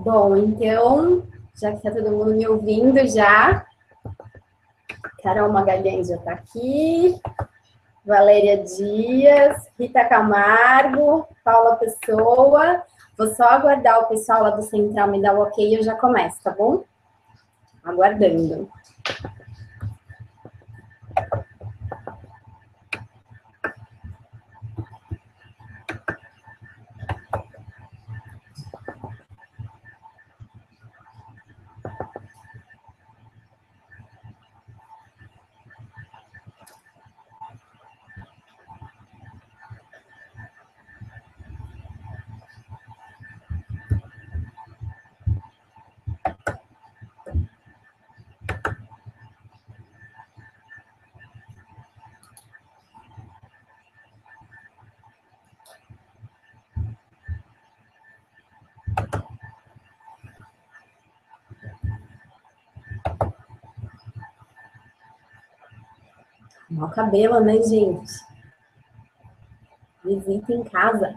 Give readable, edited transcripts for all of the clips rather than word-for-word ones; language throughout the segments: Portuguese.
Bom, então, já que está todo mundo me ouvindo já, Carol Magalhães já está aqui, Valéria Dias, Rita Camargo, Paula Pessoa. Vou só aguardar o pessoal lá do Central me dar o ok e eu já começo, tá bom? Aguardando. Mau cabelo, né, gente? Visita em casa.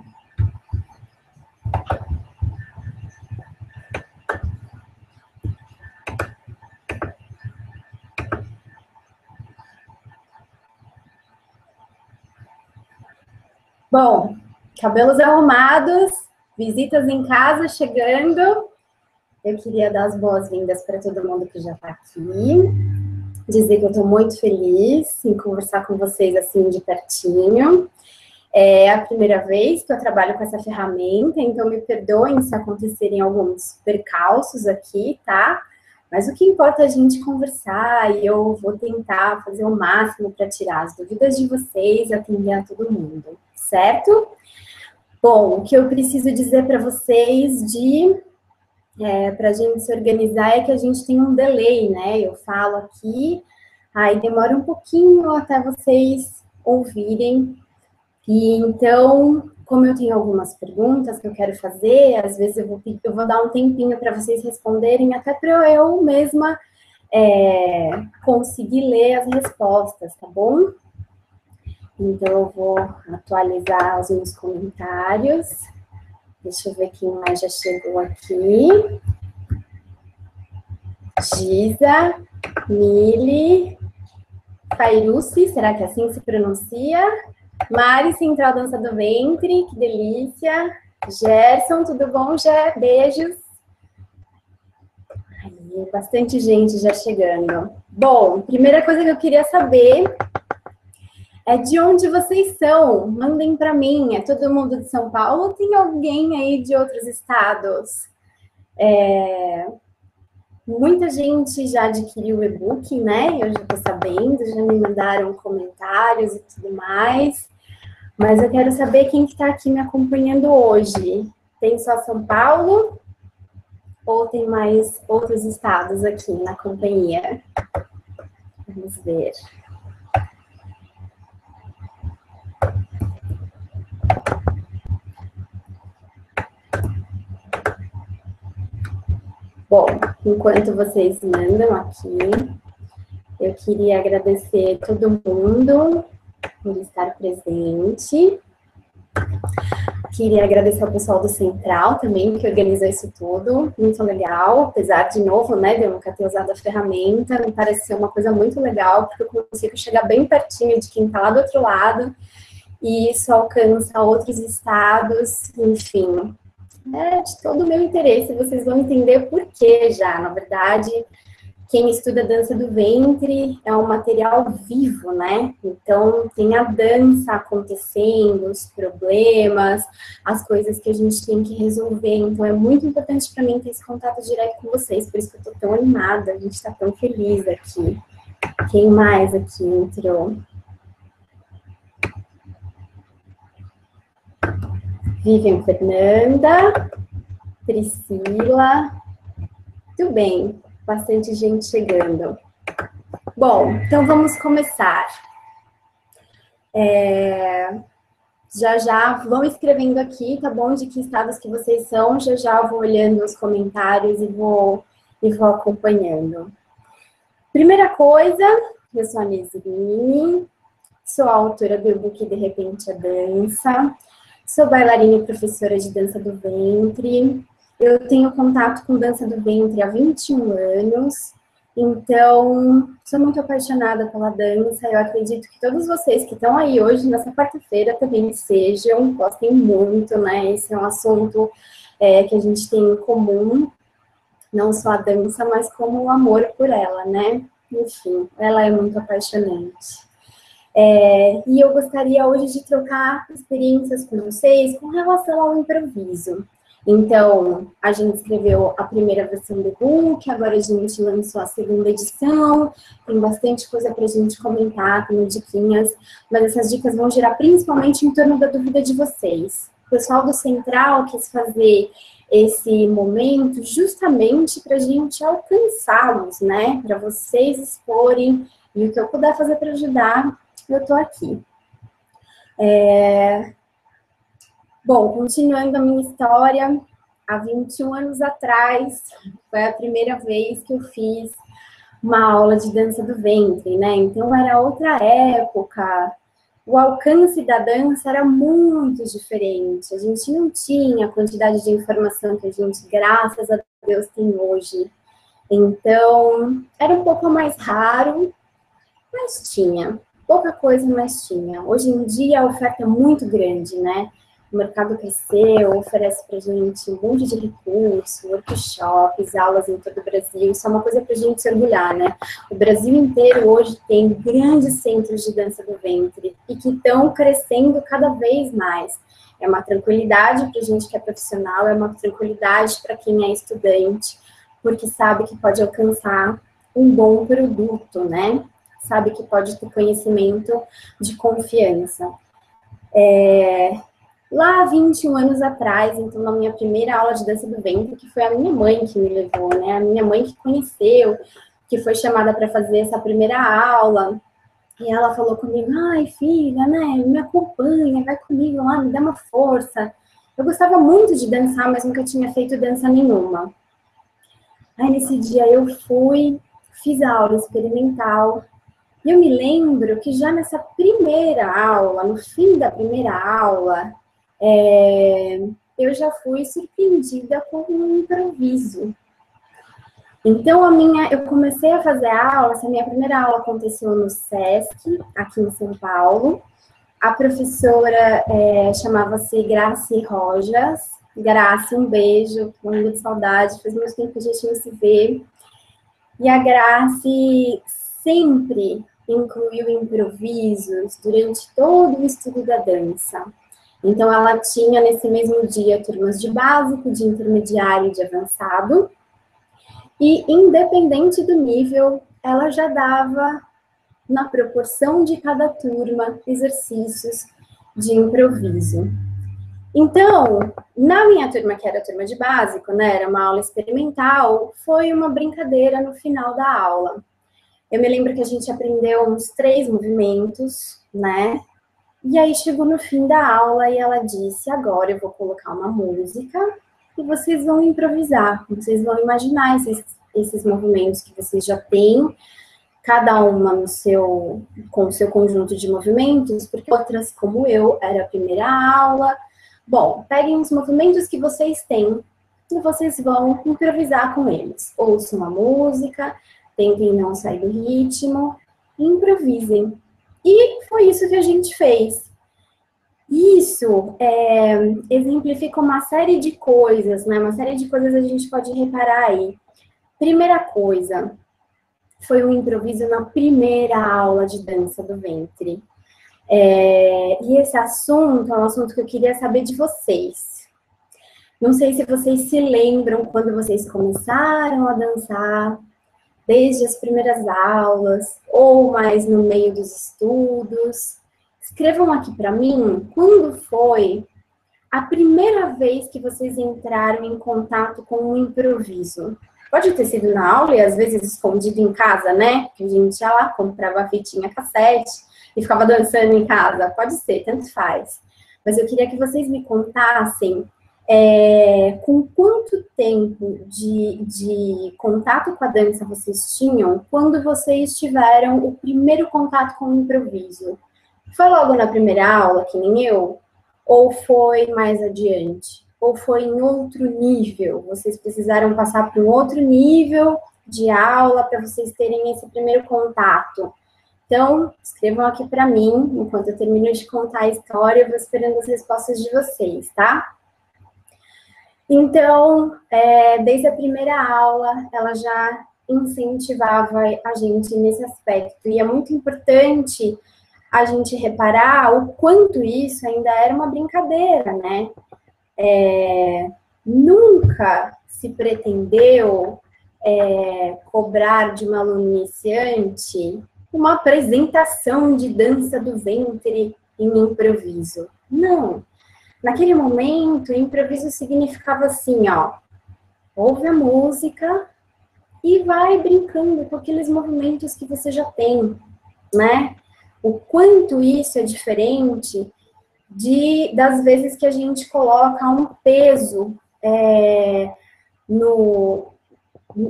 Bom, cabelos arrumados, visitas em casa chegando. Eu queria dar as boas-vindas para todo mundo que já está aqui. Dizer que eu estou muito feliz em conversar com vocês assim de pertinho. É a primeira vez que eu trabalho com essa ferramenta, então me perdoem se acontecerem alguns percalços aqui, tá? Mas o que importa é a gente conversar e eu vou tentar fazer o máximo para tirar as dúvidas de vocês e atender a todo mundo, certo? Bom, o que eu preciso dizer para vocês para a gente se organizar é que a gente tem um delay, né? Eu falo aqui, aí demora um pouquinho até vocês ouvirem. E então, como eu tenho algumas perguntas que eu quero fazer, às vezes eu vou dar um tempinho para vocês responderem, até para eu mesma conseguir ler as respostas, tá bom? Então, eu vou atualizar os meus comentários. Deixa eu ver quem mais já chegou aqui. Giza, Mili, Fairuci, será que assim se pronuncia? Mari, Central Dança do Ventre, que delícia. Gerson, tudo bom, Gé? Beijos. Aí, bastante gente já chegando. Bom, primeira coisa que eu queria saber é de onde vocês são. Mandem para mim. É todo mundo de São Paulo ou tem alguém aí de outros estados? Muita gente já adquiriu o e-book, né? Eu já estou sabendo, já me mandaram comentários e tudo mais. Mas eu quero saber quem que está aqui me acompanhando hoje. Tem só São Paulo? Ou tem mais outros estados aqui na companhia? Vamos ver. Bom, enquanto vocês mandam aqui, eu queria agradecer a todo mundo por estar presente. Queria agradecer ao pessoal do Central também, que organizou isso tudo. Muito legal, apesar, de novo, né, de eu nunca ter usado a ferramenta, me pareceu uma coisa muito legal, porque eu consigo chegar bem pertinho de quem está lá do outro lado, e isso alcança outros estados, enfim. É de todo o meu interesse, vocês vão entender por quê já. Na verdade, quem estuda dança do ventre é um material vivo, né? Então, tem a dança acontecendo, os problemas, as coisas que a gente tem que resolver. Então, é muito importante para mim ter esse contato direto com vocês, por isso que eu tô tão animada, a gente está tão feliz aqui. Quem mais aqui entrou? Vivian Fernanda, Priscila, tudo bem, bastante gente chegando. Bom, então vamos começar. Já vão escrevendo aqui, tá bom? De que estados que vocês são, já vou olhando os comentários e vou acompanhando. Primeira coisa, eu sou a Nesrine, sou a autora do e-book De Repente a Dança, sou bailarina e professora de dança do ventre, Eu tenho contato com dança do ventre há 21 anos, então sou muito apaixonada pela dança. Eu acredito que todos vocês que estão aí hoje, nessa quarta-feira, também sejam, gostem muito, né? Esse é um assunto que a gente tem em comum, não só a dança, mas como o amor por ela, né? Enfim, ela é muito apaixonante. E eu gostaria hoje de trocar experiências com vocês com relação ao improviso. Então, a gente escreveu a primeira versão do book, agora a gente lançou a segunda edição, tem bastante coisa para a gente comentar, tem diquinhas, mas essas dicas vão girar principalmente em torno da dúvida de vocês. O pessoal do Central quis fazer esse momento justamente para a gente alcançá-los, né? Para vocês exporem, e o que eu puder fazer para ajudar, eu estou aqui. Bom, continuando a minha história, há 21 anos atrás, foi a primeira vez que eu fiz uma aula de dança do ventre, né? Então, era outra época, o alcance da dança era muito diferente, a gente não tinha a quantidade de informação que a gente, graças a Deus, tem hoje. Então, era um pouco mais raro, mas tinha. Pouca coisa, mas tinha. Hoje em dia, a oferta é muito grande, né? O mercado cresceu, oferece pra gente um monte de recursos, workshops, aulas em todo o Brasil. Isso é uma coisa pra gente se orgulhar, né? O Brasil inteiro hoje tem grandes centros de dança do ventre e que estão crescendo cada vez mais. É uma tranquilidade pra gente que é profissional, é uma tranquilidade para quem é estudante, porque sabe que pode alcançar um bom produto, né? Sabe que pode ter conhecimento de confiança. Lá, 21 anos atrás, então, na minha primeira aula de dança do ventre, que foi a minha mãe que me levou, né? A minha mãe que conheceu, que foi chamada para fazer essa primeira aula. E ela falou comigo, ai, filha, né, me acompanha, vai comigo lá, me dá uma força. Eu gostava muito de dançar, mas nunca tinha feito dança nenhuma. Aí, nesse dia, eu fui, fiz a aula experimental. E eu me lembro que já nessa primeira aula, no fim da primeira aula, eu já fui surpreendida com um improviso. Então, eu comecei a fazer a aula, essa minha primeira aula aconteceu no SESC, aqui em São Paulo. A professora chamava-se Graci Rojas. Graci, um beijo, morrendo de saudade, faz muito tempo que a gente não se vê. E a Graci sempre incluiu improvisos durante todo o estudo da dança. Então, ela tinha, nesse mesmo dia, turmas de básico, de intermediário e de avançado. E, independente do nível, ela já dava, na proporção de cada turma, exercícios de improviso. Então, na minha turma, que era a turma de básico, né, era uma aula experimental, foi uma brincadeira no final da aula. Eu me lembro que a gente aprendeu uns 3 movimentos, né? E aí chegou no fim da aula e ela disse, agora eu vou colocar uma música e vocês vão improvisar, vocês vão imaginar esses movimentos que vocês já têm, cada uma com o seu conjunto de movimentos, porque outras, como eu, era a primeira aula. Bom, peguem os movimentos que vocês têm e vocês vão improvisar com eles. Ouçam uma música, tentem não sair do ritmo, e improvisem. E foi isso que a gente fez. Isso exemplifica uma série de coisas, né? Uma série de coisas a gente pode reparar aí. Primeira coisa, foi um improviso na primeira aula de dança do ventre. E esse assunto é um assunto que eu queria saber de vocês. Não sei se vocês se lembram quando vocês começaram a dançar, desde as primeiras aulas, ou mais no meio dos estudos. Escrevam aqui para mim, quando foi a primeira vez que vocês entraram em contato com o improviso? Pode ter sido na aula e às vezes escondido em casa, né? Que a gente ia lá, comprava a fitinha cassete e ficava dançando em casa. Pode ser, tanto faz. Mas eu queria que vocês me contassem com quanto tempo de contato com a dança vocês tinham quando vocês tiveram o primeiro contato com o improviso? Foi logo na primeira aula, que nem eu? Ou foi mais adiante? ou foi em outro nível? Vocês precisaram passar para um outro nível de aula para vocês terem esse primeiro contato? Então, escrevam aqui para mim, enquanto eu termino de contar a história, eu vou esperando as respostas de vocês, tá? Então, desde a primeira aula, ela já incentivava a gente nesse aspecto. E é muito importante a gente reparar o quanto isso ainda era uma brincadeira, né? Nunca se pretendeu cobrar de uma aluna iniciante uma apresentação de dança do ventre em improviso. Não. Naquele momento, improviso significava assim, ó, ouve a música e vai brincando com aqueles movimentos que você já tem, né? O quanto isso é diferente das vezes que a gente coloca um peso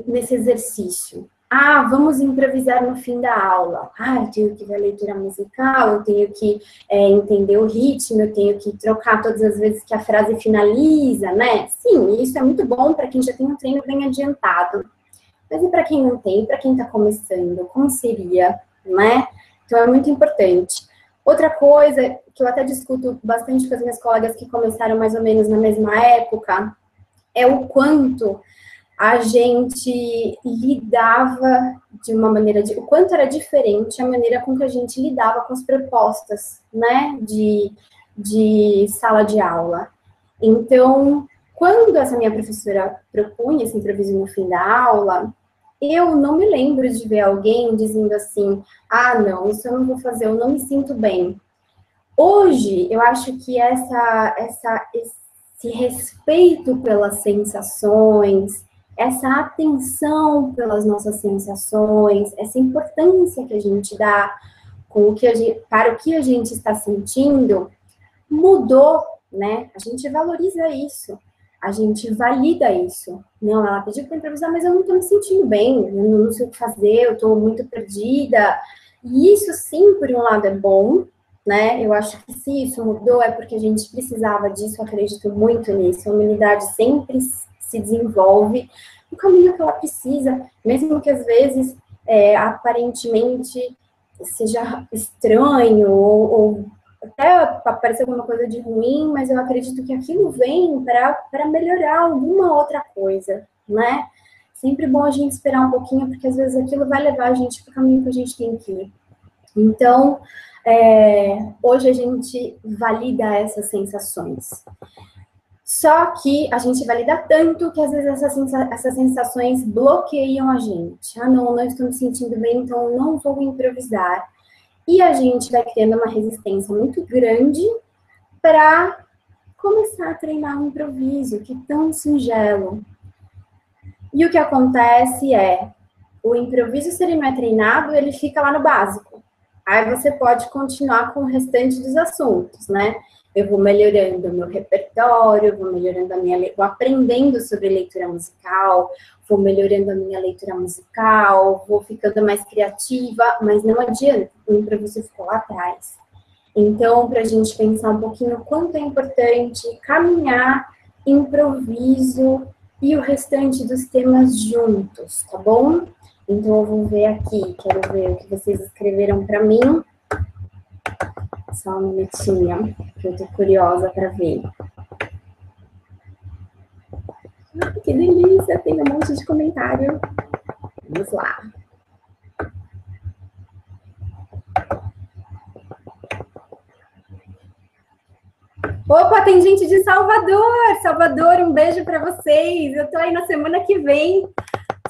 nesse exercício. Ah, vamos improvisar no fim da aula. Ah, eu tenho que ver a leitura musical, eu tenho que entender o ritmo, eu tenho que trocar todas as vezes que a frase finaliza, né? Sim, isso é muito bom para quem já tem um treino bem adiantado. Mas e para quem não tem, para quem está começando, como seria, né? Então é muito importante. Outra coisa que eu até discuto bastante com as minhas colegas que começaram mais ou menos na mesma época, é o quanto a gente lidava de uma maneira, o quanto era diferente a maneira com que a gente lidava com as propostas, né, de sala de aula. Então, quando essa minha professora propunha esse improviso no fim da aula, eu não me lembro de ver alguém dizendo assim, ah, não, isso eu não vou fazer, eu não me sinto bem. Hoje, eu acho que esse respeito pelas sensações, essa atenção pelas nossas sensações, essa importância que a gente dá para o que a gente está sentindo, mudou, né? A gente valoriza isso, a gente valida isso. Não, ela pediu para improvisar, mas eu não estou me sentindo bem, eu não sei o que fazer, eu estou muito perdida. E isso, sim, por um lado é bom, né? Eu acho que se isso mudou é porque a gente precisava disso, eu acredito muito nisso. A humanidade sempre se desenvolve no caminho que ela precisa, mesmo que às vezes aparentemente seja estranho ou até parecer alguma coisa de ruim, mas eu acredito que aquilo vem para melhorar alguma outra coisa, né? Sempre bom a gente esperar um pouquinho, porque às vezes aquilo vai levar a gente para o caminho que a gente tem que ir. Então, hoje a gente valida essas sensações. Só que a gente valida tanto que às vezes essas sensações bloqueiam a gente. Ah, não estou me sentindo bem, então eu não vou improvisar. E a gente vai criando uma resistência muito grande para começar a treinar o improviso, que é tão singelo. E o que acontece o improviso, se ele não é treinado, ele fica lá no básico. Aí você pode continuar com o restante dos assuntos, né? Eu vou melhorando o meu repertório, vou aprendendo sobre leitura musical, vou melhorando a minha leitura musical, vou ficando mais criativa, mas não adianta, o improviso ficou lá atrás. Então, para a gente pensar um pouquinho o quanto é importante caminhar, improviso e o restante dos temas juntos, tá bom? Então, eu vou ver aqui, quero ver o que vocês escreveram para mim. Só um minutinho, que eu tô curiosa para ver. Que delícia, tem um monte de comentário. Vamos lá. Opa, tem gente de Salvador! Salvador, um beijo para vocês. Eu tô aí na semana que vem,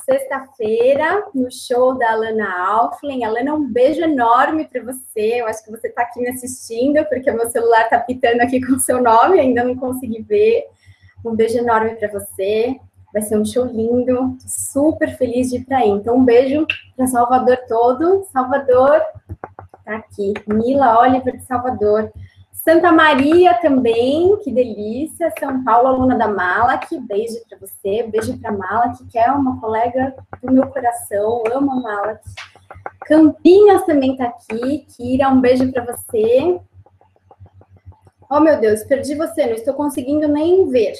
sexta-feira, no show da Alana Alflen. Alana, um beijo enorme para você. Eu acho que você está aqui me assistindo, porque o meu celular está pitando aqui com o seu nome, ainda não consegui ver. Um beijo enorme para você. Vai ser um show lindo. Super feliz de ir para aí. Então, um beijo para Salvador todo. Salvador, tá aqui. Mila Oliver de Salvador. Santa Maria também, que delícia. São Paulo, aluna da Malak, beijo para você, beijo para Malak, que é uma colega do meu coração, amo a Malak. Campinas também está aqui, Kira, um beijo para você. Oh, meu Deus, perdi você, não estou conseguindo nem ver.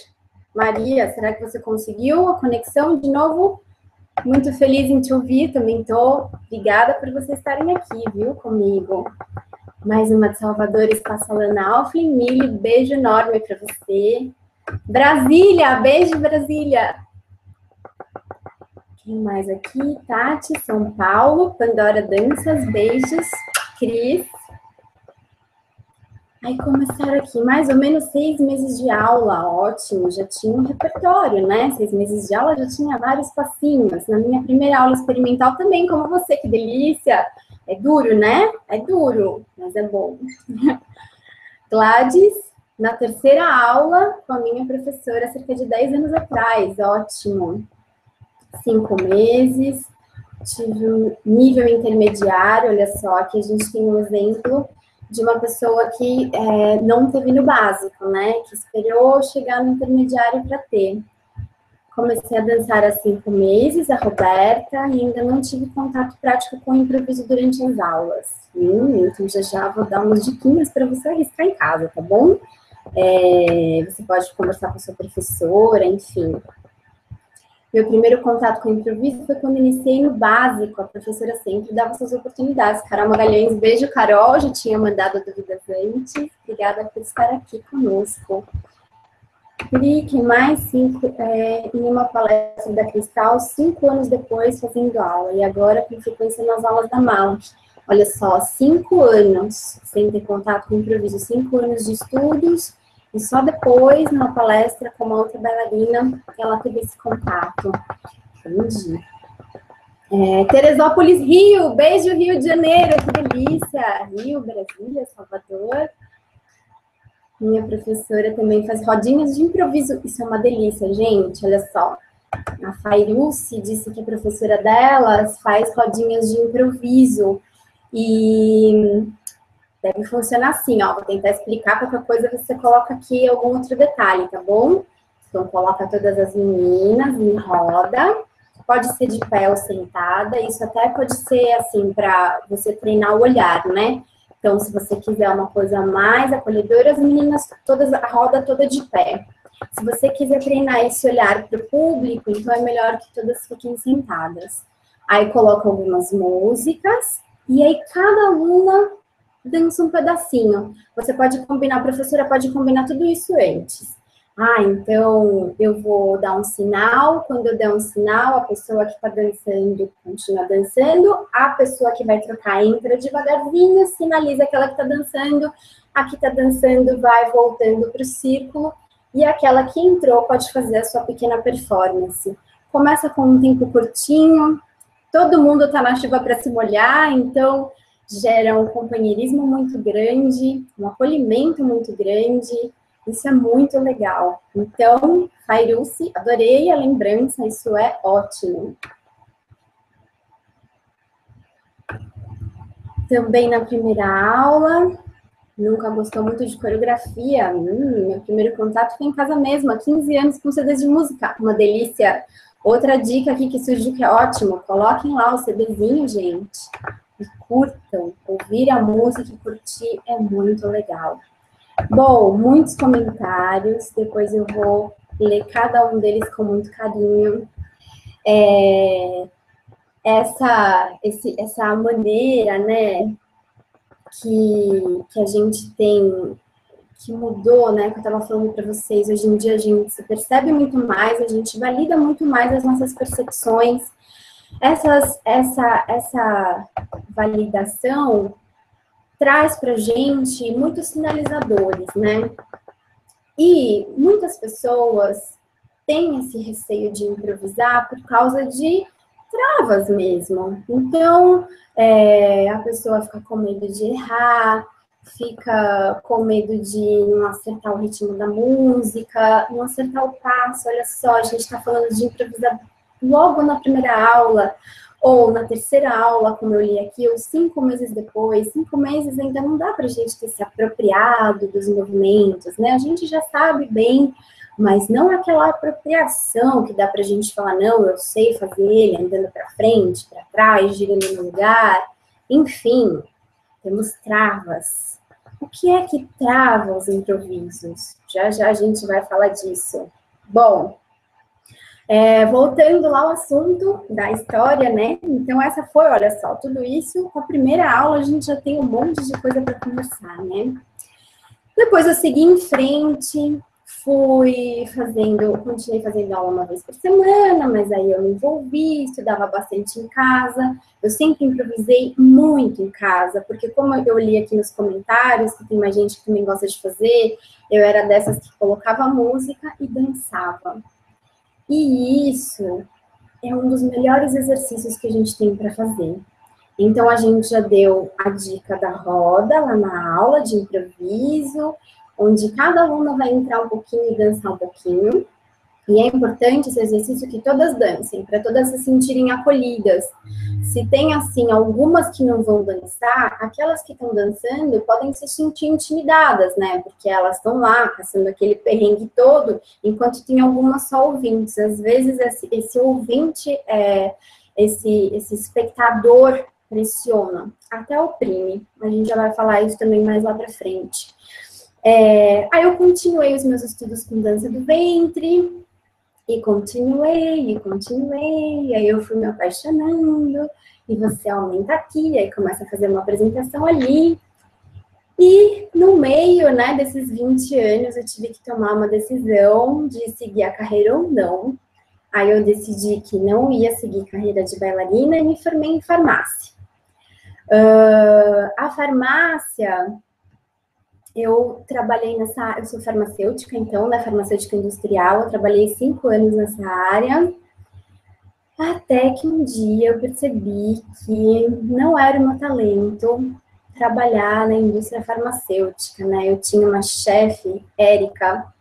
Maria, será que você conseguiu a conexão de novo? Muito feliz em te ouvir, também estou. Obrigada por vocês estarem aqui, viu, comigo. Mais uma de Salvador, Espaço Alana Alflin. Mili, beijo enorme para você. Brasília, beijo, Brasília. Quem mais aqui? Tati, São Paulo. Pandora Danças, beijos. Cris. Aí começaram aqui, mais ou menos 6 meses de aula, ótimo, já tinha um repertório, né? 6 meses de aula já tinha vários passinhos. Na minha primeira aula experimental também, como você, que delícia. É duro, né? É duro, mas é bom. Gladys, na terceira aula, com a minha professora, cerca de 10 anos atrás, ótimo. 5 meses, tive um nível intermediário, olha só, aqui a gente tem um exemplo de uma pessoa que não teve no básico, né? Que esperou chegar no intermediário para ter. Comecei a dançar há 5 meses, a Roberta, e ainda não tive contato prático com o improviso durante as aulas. Então já vou dar umas diquinhas para você arriscar em casa, tá bom? Você pode conversar com a sua professora, enfim. Meu primeiro contato com o improviso foi quando iniciei no básico. A professora sempre dava essas oportunidades. Carol Magalhães, beijo, Carol. Já tinha mandado dúvidas antes. Obrigada por estar aqui conosco. Clique mais 5 em uma palestra da Cristal, 5 anos depois fazendo aula. E agora com frequência nas aulas da Mount. Olha só, 5 anos sem ter contato com o improviso. 5 anos de estudos. E só depois, numa palestra com uma outra bailarina, ela teve esse contato. Entendi. Teresópolis, Rio. Beijo, Rio de Janeiro. Que delícia. Rio, Brasília, Salvador. Minha professora também faz rodinhas de improviso. Isso é uma delícia, gente. Olha só. A Fairuce disse que a professora delas faz rodinhas de improviso. E deve funcionar assim, ó. Vou tentar explicar, qualquer coisa você coloca aqui algum outro detalhe, tá bom? Então, coloca todas as meninas em roda. Pode ser de pé ou sentada. Isso até pode ser, assim, para você treinar o olhar, né? Então, se você quiser uma coisa mais acolhedora, as meninas todas, a roda toda de pé. Se você quiser treinar esse olhar para o público, então é melhor que todas fiquem sentadas. Aí, coloca algumas músicas. E aí, cada aluna dança um pedacinho. Você pode combinar, a professora pode combinar tudo isso antes. Então eu vou dar um sinal, quando eu der um sinal, a pessoa que está dançando continua dançando, a pessoa que vai trocar entra devagarzinho, sinaliza aquela que está dançando, a que está dançando vai voltando para o círculo, e aquela que entrou pode fazer a sua pequena performance. Começa com um tempo curtinho, todo mundo está na chuva para se molhar, então gera um companheirismo muito grande, um acolhimento muito grande, isso é muito legal. Então, Fairuce, adorei a lembrança, isso é ótimo. Também na primeira aula, nunca gostou muito de coreografia, meu primeiro contato foi em casa mesmo, há 15 anos com CDs de música, uma delícia. Outra dica aqui que surgiu que é ótimo, coloquem lá o CDzinho, gente. E curtam, ouvir a música e curtir é muito legal. Bom, muitos comentários, depois eu vou ler cada um deles com muito carinho. Essa maneira, né, que a gente tem, que mudou, né, que eu estava falando para vocês, hoje em dia a gente se percebe muito mais, a gente valida muito mais as nossas percepções. Essa validação traz para a gente muitos sinalizadores, né? E muitas pessoas têm esse receio de improvisar por causa de travas mesmo. Então, a pessoa fica com medo de errar, fica com medo de não acertar o ritmo da música, não acertar o passo. Olha só, a gente está falando de improvisar logo na primeira aula, ou na terceira aula, como eu li aqui, ou 5 meses depois. 5 meses ainda não dá para a gente ter se apropriado dos movimentos, né? A gente já sabe bem, mas não aquela apropriação que dá para a gente falar, não, eu sei fazer ele andando para frente, para trás, girando no lugar. Enfim, temos travas. o que é que trava os improvisos? Já já a gente vai falar disso. Bom, voltando lá ao assunto da história, né? Então, essa foi, olha só, tudo isso, com a primeira aula a gente já tem um monte de coisa para conversar, né? Depois eu segui em frente, continuei fazendo aula uma vez por semana, mas aí eu me envolvi, estudava bastante em casa. Eu sempre improvisei muito em casa, porque como eu li aqui nos comentários, que tem mais gente que também gosta de fazer, eu era dessas que colocava música e dançava. E isso é um dos melhores exercícios que a gente tem para fazer. Então, a gente já deu a dica da roda lá na aula de improviso, onde cada aluna vai entrar um pouquinho e dançar um pouquinho. E é importante esse exercício que todas dancem, para todas se sentirem acolhidas. Se tem, assim, algumas que não vão dançar, aquelas que estão dançando podem se sentir intimidadas, né? Porque elas estão lá, passando aquele perrengue todo, enquanto tem algumas só ouvintes. Às vezes, esse ouvinte, esse espectador pressiona, até oprime. A gente já vai falar isso também mais lá para frente. Aí eu continuei os meus estudos com dança do ventre, e continuei, aí eu fui me apaixonando, e você aumenta aqui, aí começa a fazer uma apresentação ali, e no meio, né, desses 20 anos, eu tive que tomar uma decisão de seguir a carreira ou não. Aí eu decidi que não ia seguir carreira de bailarina e me formei em farmácia. A farmácia, eu trabalhei eu sou farmacêutica, então, né, farmacêutica industrial, eu trabalhei 5 anos nessa área, até que um dia eu percebi que não era o meu talento trabalhar na indústria farmacêutica, né, eu tinha uma chefe, Érica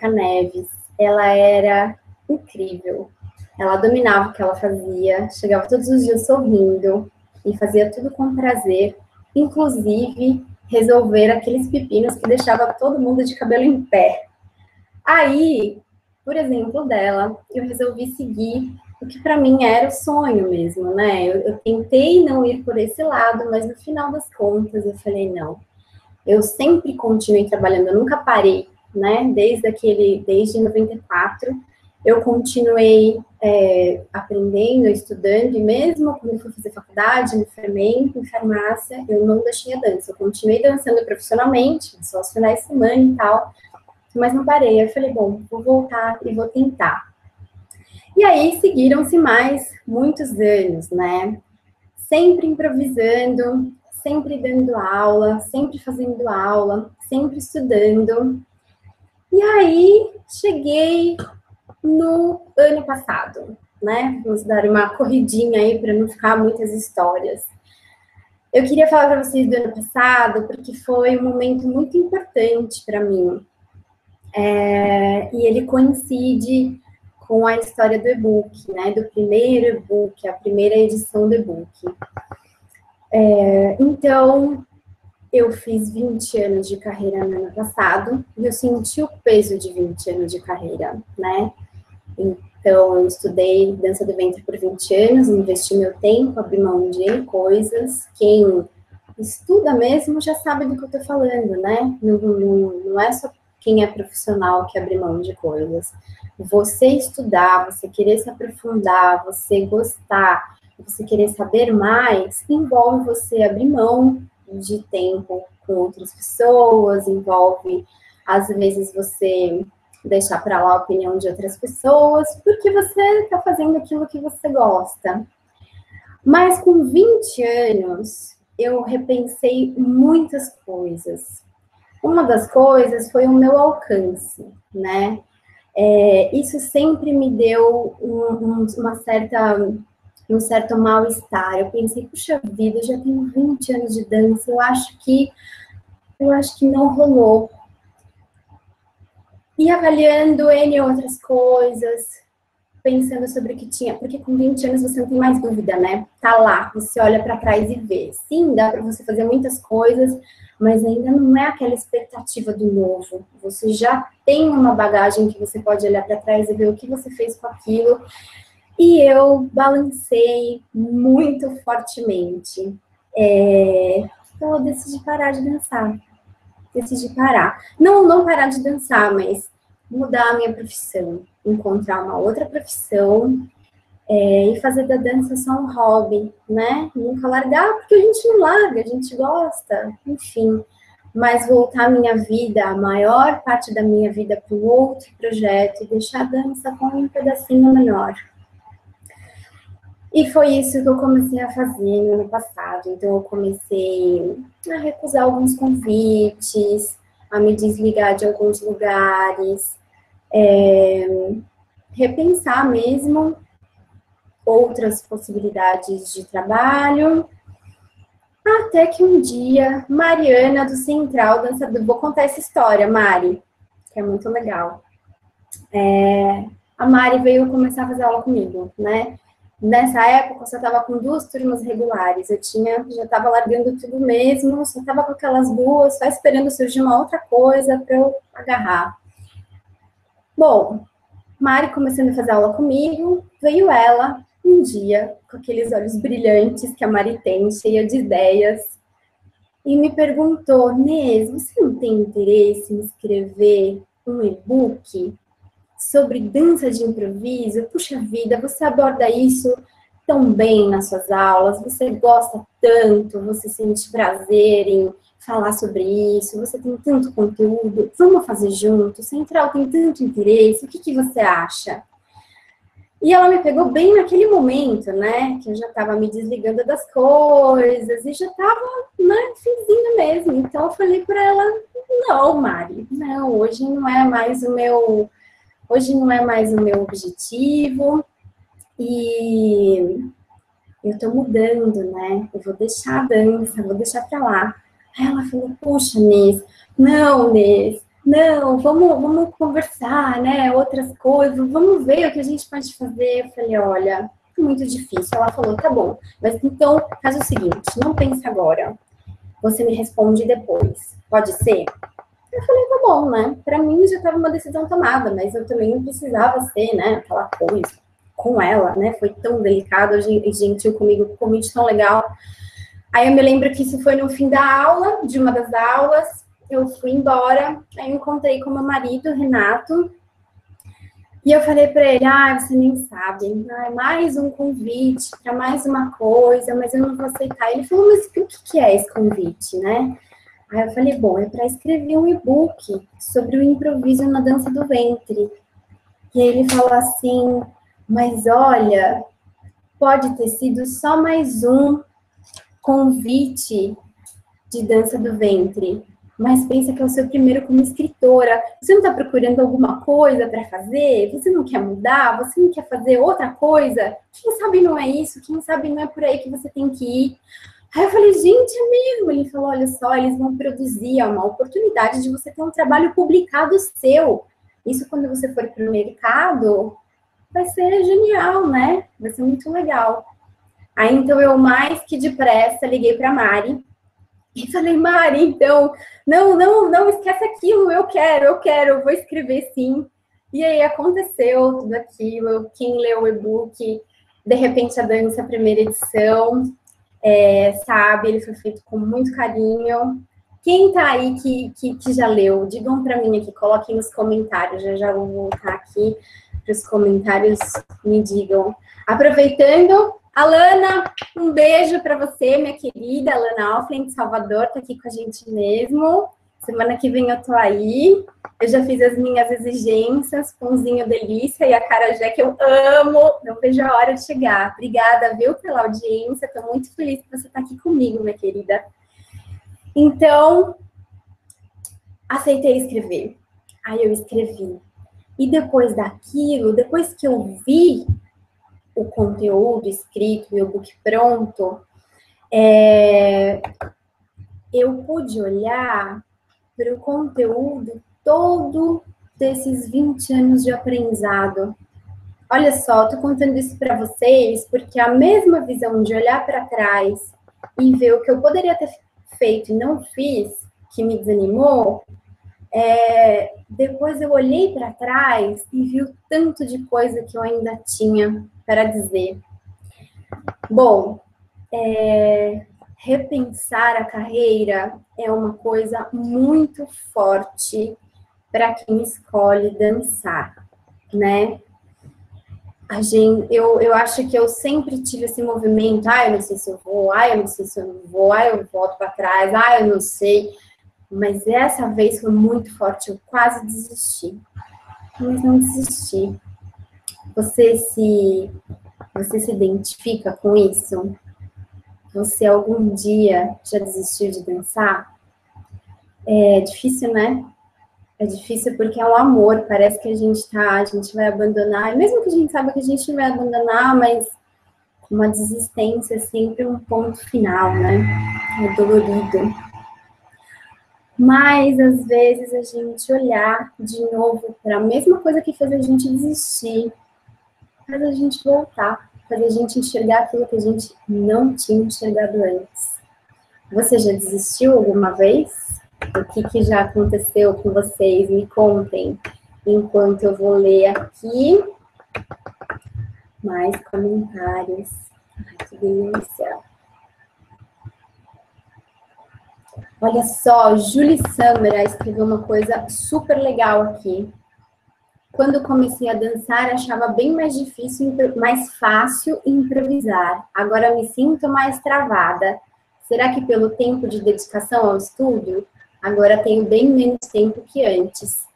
Neves, ela era incrível, ela dominava o que ela fazia, chegava todos os dias sorrindo, e fazia tudo com prazer, inclusive resolver aqueles pepinos que deixava todo mundo de cabelo em pé. Aí, por exemplo dela, eu resolvi seguir o que para mim era o sonho mesmo, né? Eu tentei não ir por esse lado, mas no final das contas eu falei, não, eu sempre continuei trabalhando, eu nunca parei, né? Desde 94, eu continuei aprendendo, estudando, e mesmo quando eu fui fazer faculdade, me formei em farmácia, eu não deixei a dança, eu continuei dançando profissionalmente, só os finais de semana e tal, mas não parei. Eu falei, bom, vou voltar e vou tentar. E aí seguiram-se mais muitos anos, né? Sempre improvisando, sempre dando aula, sempre fazendo aula, sempre estudando. E aí cheguei no ano passado, né? Vamos dar uma corridinha aí para não ficar muitas histórias. Eu queria falar para vocês do ano passado, porque foi um momento muito importante para mim. E ele coincide com a história do e-book, né? Do primeiro e-book, a primeira edição do e-book. Então, eu fiz 20 anos de carreira no ano passado, e eu senti o peso de 20 anos de carreira, né? Então, eu estudei dança do ventre por 20 anos, investi meu tempo, abri mão de coisas. Quem estuda mesmo já sabe do que eu tô falando, né? Não é só quem é profissional que abre mão de coisas. Você estudar, você querer se aprofundar, você gostar, você querer saber mais, envolve você abrir mão de tempo com outras pessoas, envolve, às vezes, você deixar para lá a opinião de outras pessoas, porque você está fazendo aquilo que você gosta. Mas com 20 anos, eu repensei muitas coisas. Uma das coisas foi o meu alcance, né? Isso sempre me deu um certo mal-estar. Eu pensei, puxa vida, eu já tenho 20 anos de dança, eu acho que não rolou. E avaliando N outras coisas, pensando sobre o que tinha, porque com 20 anos você não tem mais dúvida, né? Tá lá, você olha para trás e vê. Sim, dá para você fazer muitas coisas, mas ainda não é aquela expectativa do novo. Você já tem uma bagagem que você pode olhar para trás e ver o que você fez com aquilo. E eu balancei muito fortemente. Então eu decidi parar de dançar. Decidi parar. Não parar de dançar, mas mudar a minha profissão. Encontrar uma outra profissão e fazer da dança só um hobby, né? Nunca largar, porque a gente não larga, a gente gosta, enfim. Mas voltar a minha vida, a maior parte da minha vida para um outro projeto e deixar a dança com um pedacinho menor. E foi isso que eu comecei a fazer no ano passado. Então, eu comecei a recusar alguns convites, a me desligar de alguns lugares, repensar mesmo outras possibilidades de trabalho. Até que um dia, Mariana do Central Dançador, vou contar essa história, Mari, que é muito legal. A Mari veio começar a fazer aula comigo, né? Nessa época, eu só estava com 2 turmas regulares. Eu já estava largando tudo mesmo, só estava com aquelas 2, só esperando surgir uma outra coisa para eu agarrar. Bom, Mari começando a fazer aula comigo, veio ela um dia, com aqueles olhos brilhantes que a Mari tem, cheia de ideias, e me perguntou: Nês, você não tem interesse em escrever um e-book sobre dança de improviso? Puxa vida, você aborda isso tão bem nas suas aulas, você gosta tanto, você sente prazer em falar sobre isso, você tem tanto conteúdo, vamos fazer junto, Central tem tanto interesse, o que você acha? E ela me pegou bem naquele momento, né, que eu já estava me desligando das coisas e já estava, né, finzinho mesmo. Então eu falei para ela: não, Mari, não, hoje não é mais o meu objetivo e eu tô mudando, né, eu vou deixar a dança, vou deixar para lá. Aí ela falou: puxa, Nês, não, vamos conversar, né, outras coisas, vamos ver o que a gente pode fazer. Eu falei: olha, é muito difícil. Ela falou: tá bom, mas então faz o seguinte, não pensa agora, você me responde depois, pode ser? Eu falei: tá bom, né, pra mim já estava uma decisão tomada, mas eu também não precisava ser, né, aquela coisa com ela, né, foi tão delicado e gentil comigo, convite tão legal. Aí eu me lembro que isso foi no fim da aula, de uma das aulas, eu fui embora, aí eu encontrei com meu marido, Renato, e eu falei para ele: você nem sabe, mais um convite para mais uma coisa, mas eu não vou aceitar. Ele falou: mas o que é esse convite, né? Aí eu falei: bom, é para escrever um e-book sobre o improviso na dança do ventre. E aí ele falou assim: mas olha, pode ter sido só mais um convite de dança do ventre, mas pensa que é o seu primeiro como escritora. Você não está procurando alguma coisa para fazer? Você não quer mudar? Você não quer fazer outra coisa? Quem sabe não é isso? Quem sabe não é por aí que você tem que ir? Aí eu falei: gente, é mesmo? Ele falou: olha só, eles vão produzir, é uma oportunidade de você ter um trabalho publicado seu. Isso, quando você for para o mercado, vai ser genial, né? Vai ser muito legal. Aí, então, eu mais que depressa liguei para Mari e falei: Mari, então, não esquece aquilo, eu quero, vou escrever sim. E aí aconteceu tudo aquilo. Quem leu o e-book, De Repente a Dança, a primeira edição, sabe, ele foi feito com muito carinho. Quem tá aí que já leu, digam para mim aqui, coloquem nos comentários, já vou voltar aqui para os comentários, me digam. Aproveitando, Alana, um beijo para você, minha querida Alana Alflen, de Salvador, tá aqui com a gente mesmo. Semana que vem eu tô aí. Eu já fiz as minhas exigências, pãozinho delícia e acarajé que eu amo. Não vejo a hora de chegar. Obrigada, viu, pela audiência. Tô muito feliz que você tá aqui comigo, minha querida. Então, aceitei escrever. Aí eu escrevi. E depois daquilo, depois que eu vi o conteúdo escrito e o book pronto, eu pude olhar para o conteúdo todo desses 20 anos de aprendizado. Olha só, estou contando isso para vocês porque a mesma visão de olhar para trás e ver o que eu poderia ter feito e não fiz, que me desanimou, depois eu olhei para trás e vi o tanto de coisa que eu ainda tinha para dizer. Bom, repensar a carreira é uma coisa muito forte para quem escolhe dançar, né? Eu acho que eu sempre tive esse movimento, eu não sei se eu vou, eu não sei se eu não vou, eu volto para trás, eu não sei. Mas essa vez foi muito forte, eu quase desisti. Mas não desisti. Você se identifica com isso? Você algum dia já desistiu de dançar? É difícil, né? É difícil porque é um amor, parece que a gente vai abandonar, e mesmo que a gente saiba que a gente vai abandonar, mas uma desistência é sempre um ponto final, né? É dolorido. Mas, às vezes, a gente olhar de novo para a mesma coisa que fez a gente desistir, faz a gente voltar, faz a gente enxergar aquilo que a gente não tinha enxergado antes. Você já desistiu alguma vez? O que já aconteceu com vocês? Me contem, enquanto eu vou ler aqui mais comentários. Ai, que delícia! Olha só, Julie Samara escreveu uma coisa super legal aqui. Quando comecei a dançar, achava bem mais difícil, mais fácil improvisar. Agora me sinto mais travada. Será que pelo tempo de dedicação ao estudo? Agora tenho bem menos tempo que antes.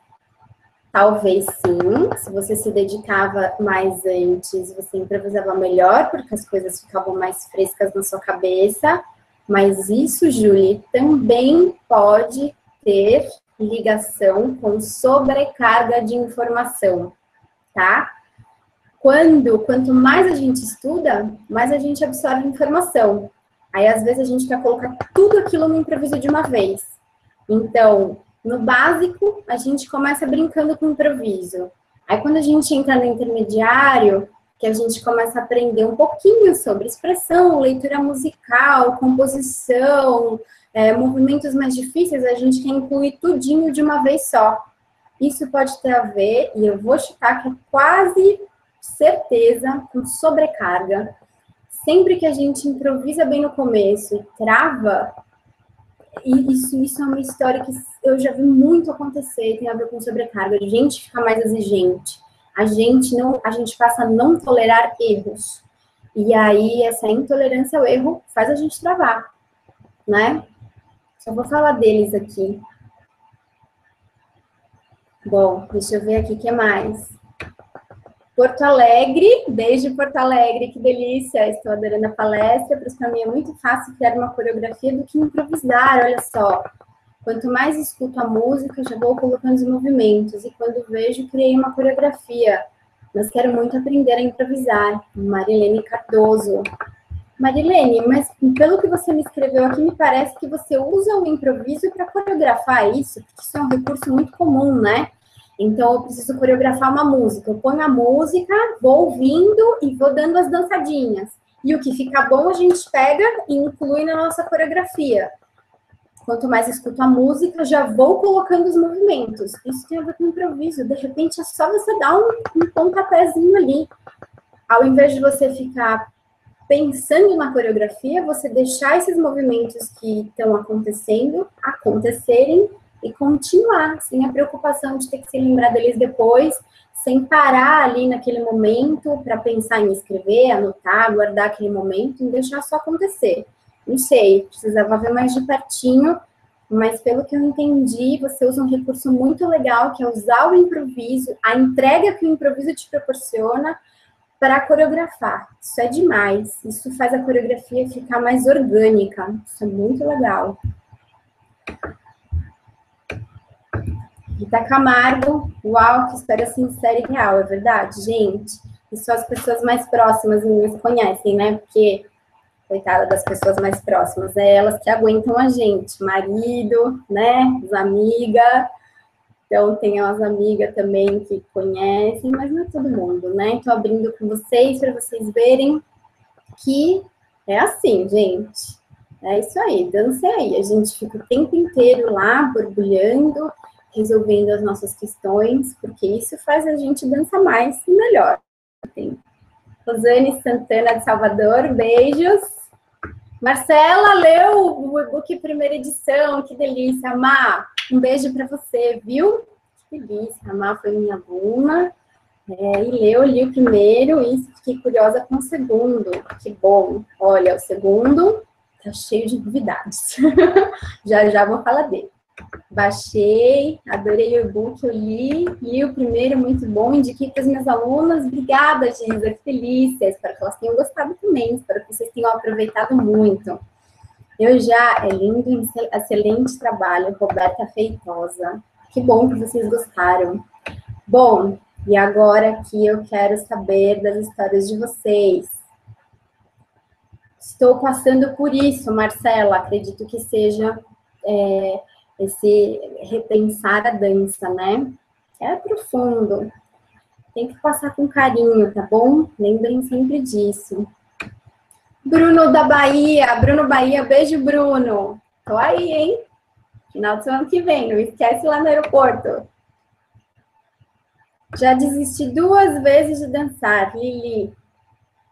Talvez sim, se você se dedicava mais antes, você improvisava melhor, porque as coisas ficavam mais frescas na sua cabeça. Mas isso, Julie, também pode ter ligação com sobrecarga de informação, tá? Quanto mais a gente estuda, mais a gente absorve informação. Aí, às vezes, a gente quer colocar tudo aquilo no improviso de uma vez. Então, no básico, a gente começa brincando com o improviso. Aí, quando a gente entra no intermediário, que a gente começa a aprender um pouquinho sobre expressão, leitura musical, composição, movimentos mais difíceis, a gente quer incluir tudinho de uma vez só. Isso pode ter a ver, e eu vou chutar que é quase certeza, com sobrecarga. Sempre que a gente improvisa bem no começo e trava, e isso é uma história que eu já vi muito acontecer, tem a ver com sobrecarga. A gente fica mais exigente. A gente passa a não tolerar erros. E aí, essa intolerância ao erro faz a gente travar, né? Só vou falar deles aqui. Bom, deixa eu ver aqui o que mais. Porto Alegre, beijo Porto Alegre, que delícia, estou adorando a palestra, para mim é muito fácil criar uma coreografia do que improvisar, olha só. Quanto mais escuto a música, já vou colocando os movimentos, e quando vejo, criei uma coreografia, mas quero muito aprender a improvisar. Marilene Cardoso. Marilene, mas pelo que você me escreveu aqui, me parece que você usa o improviso para coreografar isso, porque isso é um recurso muito comum, né? Então, eu preciso coreografar uma música. Eu ponho a música, vou ouvindo e vou dando as dançadinhas. E o que fica bom, a gente pega e inclui na nossa coreografia. Quanto mais escuto a música, já vou colocando os movimentos. Isso tem a ver com improviso. De repente, é só você dar um pontapézinho ali. Ao invés de você ficar pensando na coreografia, você deixar esses movimentos que estão acontecendo acontecerem e continuar, sem a preocupação de ter que se lembrar deles depois, sem parar ali naquele momento para pensar em escrever, anotar, guardar aquele momento e deixar só acontecer. Não sei, precisava ver mais de pertinho, mas pelo que eu entendi, você usa um recurso muito legal, que é usar o improviso, a entrega que o improviso te proporciona para coreografar. Isso é demais. Isso faz a coreografia ficar mais orgânica. Isso é muito legal. Rita Camargo, uau, que história sincera e real, é verdade, gente? E só as pessoas mais próximas me conhecem, né? Porque, coitada das pessoas mais próximas, é elas que aguentam a gente, marido, né? As amigas. Então, tem as amigas também que conhecem, mas não é todo mundo, né? Estou abrindo com vocês para vocês verem que é assim, gente. É isso aí, dança aí. A gente fica o tempo inteiro lá, borbulhando, resolvendo as nossas questões, porque isso faz a gente dançar mais e melhor. Tem Rosane Santana de Salvador, beijos. Marcela leu o e-book primeira edição, que delícia, Má. Um beijo para você, viu? Que delícia, a Má foi minha aluna. E eu li o primeiro e fiquei curiosa com o segundo. Que bom. Olha, o segundo tá cheio de novidades. Já vou falar dele. Baixei, adorei o e-book, eu li o primeiro, muito bom, indiquei para as minhas alunas. Obrigada, Giza, que delícia. Espero que elas tenham gostado também, espero que vocês tenham aproveitado muito. É lindo, excelente trabalho, Roberta Feitosa. Que bom que vocês gostaram. Bom, e agora aqui eu quero saber das histórias de vocês. Estou passando por isso, Marcela, acredito que seja esse repensar a dança, né? É profundo. Tem que passar com carinho, tá bom? Lembrem sempre disso. Bruno da Bahia, Bruno Bahia, beijo, Bruno. Tô aí, hein? Final de semana que vem, não esquece lá no aeroporto. Já desisti 2 vezes de dançar, Lili.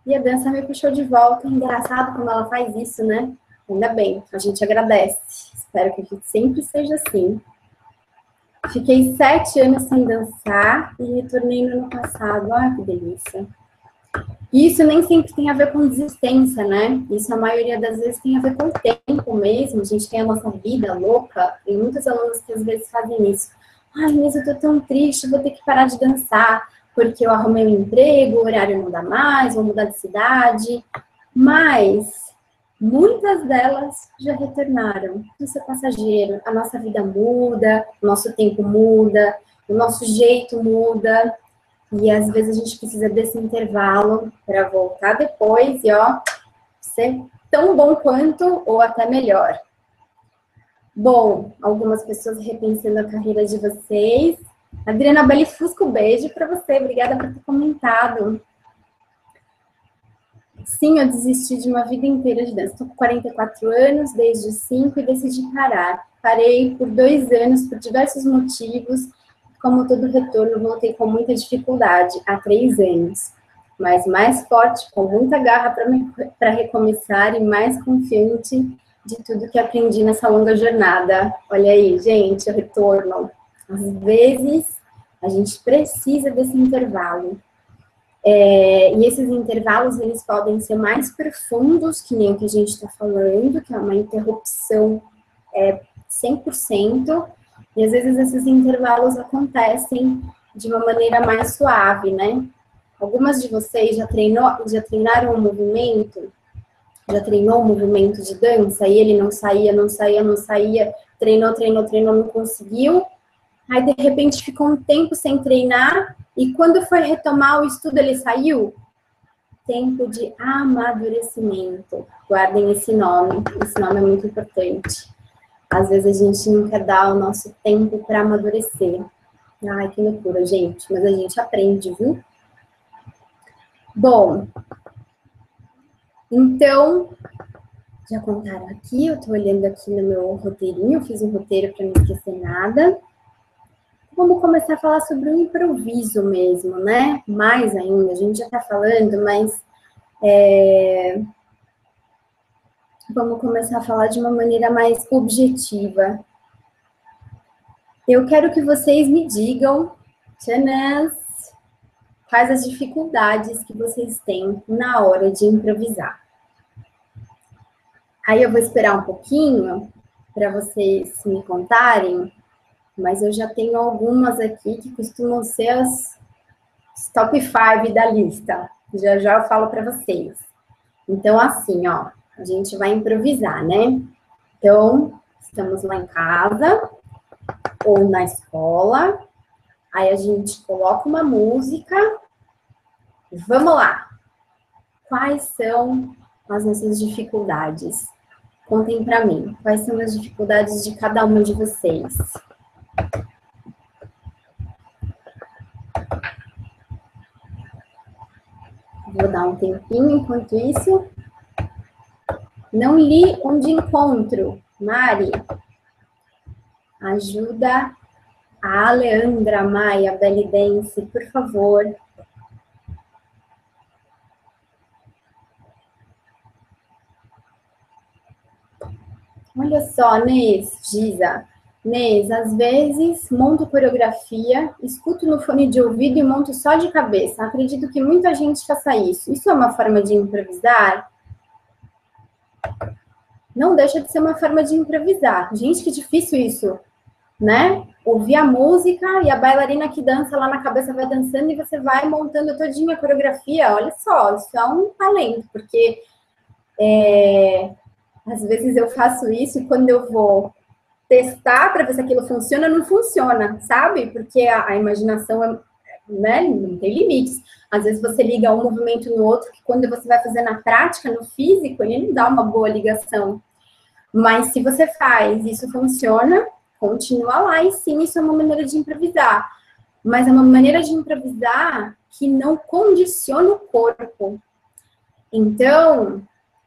E a dança me puxou de volta. Engraçado como ela faz isso, né? Ainda bem, a gente agradece. Espero que a gente sempre seja assim. Fiquei 7 anos sem dançar e retornei no ano passado. Ai, que delícia. E isso nem sempre tem a ver com desistência, né? Isso, a maioria das vezes, tem a ver com o tempo mesmo. A gente tem a nossa vida louca. Tem muitos alunos que, às vezes, fazem isso. Ai, mas eu tô tão triste, vou ter que parar de dançar, porque eu arrumei um emprego, o horário não dá mais, vou mudar de cidade. Mas muitas delas já retornaram. Isso é passageiro. A nossa vida muda, o nosso tempo muda, o nosso jeito muda. E às vezes a gente precisa desse intervalo para voltar depois e, ó, ser tão bom quanto ou até melhor. Bom, algumas pessoas repensando a carreira de vocês. Adriana Belli Fusco, beijo para você. Obrigada por ter comentado. Sim, eu desisti de uma vida inteira de dança. Estou com 44 anos, desde os 5, e decidi parar. Parei por 2 anos, por diversos motivos. Como todo retorno, voltei com muita dificuldade, há 3 anos. Mas mais forte, com muita garra para recomeçar e mais confiante de tudo que aprendi nessa longa jornada. Olha aí, gente, o retorno. Às vezes, a gente precisa desse intervalo. E esses intervalos, eles podem ser mais profundos, que nem o que a gente está falando, que é uma interrupção 100%, e às vezes esses intervalos acontecem de uma maneira mais suave, né? Algumas de vocês já treinaram um movimento, já treinou um movimento de dança, e ele não saía, treinou, não conseguiu, aí de repente ficou um tempo sem treinar, e quando foi retomar o estudo, ele saiu? Tempo de amadurecimento. Guardem esse nome é muito importante. Às vezes a gente não quer dar o nosso tempo para amadurecer. Ai, que loucura, gente. Mas a gente aprende, viu? Bom, então, já contaram aqui, eu tô olhando aqui no meu roteirinho, eu fiz um roteiro para não esquecer nada. Vamos começar a falar sobre o improviso mesmo, né? Mais ainda, a gente já tá falando, mas vamos começar a falar de uma maneira mais objetiva. Eu quero que vocês me digam, tchanãs, quais as dificuldades que vocês têm na hora de improvisar. Aí eu vou esperar um pouquinho para vocês me contarem, mas eu já tenho algumas aqui que costumam ser as top 5 da lista. Já eu falo para vocês. Então, assim, ó, a gente vai improvisar, né? Então, estamos lá em casa ou na escola, aí a gente coloca uma música. Vamos lá! Quais são as nossas dificuldades? Contem para mim. Quais são as dificuldades de cada uma de vocês? Vou dar um tempinho enquanto isso. Não li onde encontro. Mari, ajuda a Leandra Maia Belidense, por favor. Olha só, Nes, Giza. Nes, às vezes monto coreografia, escuto no fone de ouvido e monto só de cabeça. Acredito que muita gente faça isso. Isso é uma forma de improvisar? Não deixa de ser uma forma de improvisar. Gente, que difícil isso, né? Ouvir a música e a bailarina que dança lá na cabeça vai dançando e você vai montando todinha a coreografia. Olha só, isso é um talento, porque às vezes eu faço isso e quando eu vou testar para ver se aquilo funciona, não funciona, sabe? Porque a imaginação né, não tem limites. Às vezes você liga um movimento no outro, que quando você vai fazer na prática, no físico, ele não dá uma boa ligação. Mas se você faz, isso funciona, continua lá e sim, isso é uma maneira de improvisar. Mas é uma maneira de improvisar que não condiciona o corpo. Então,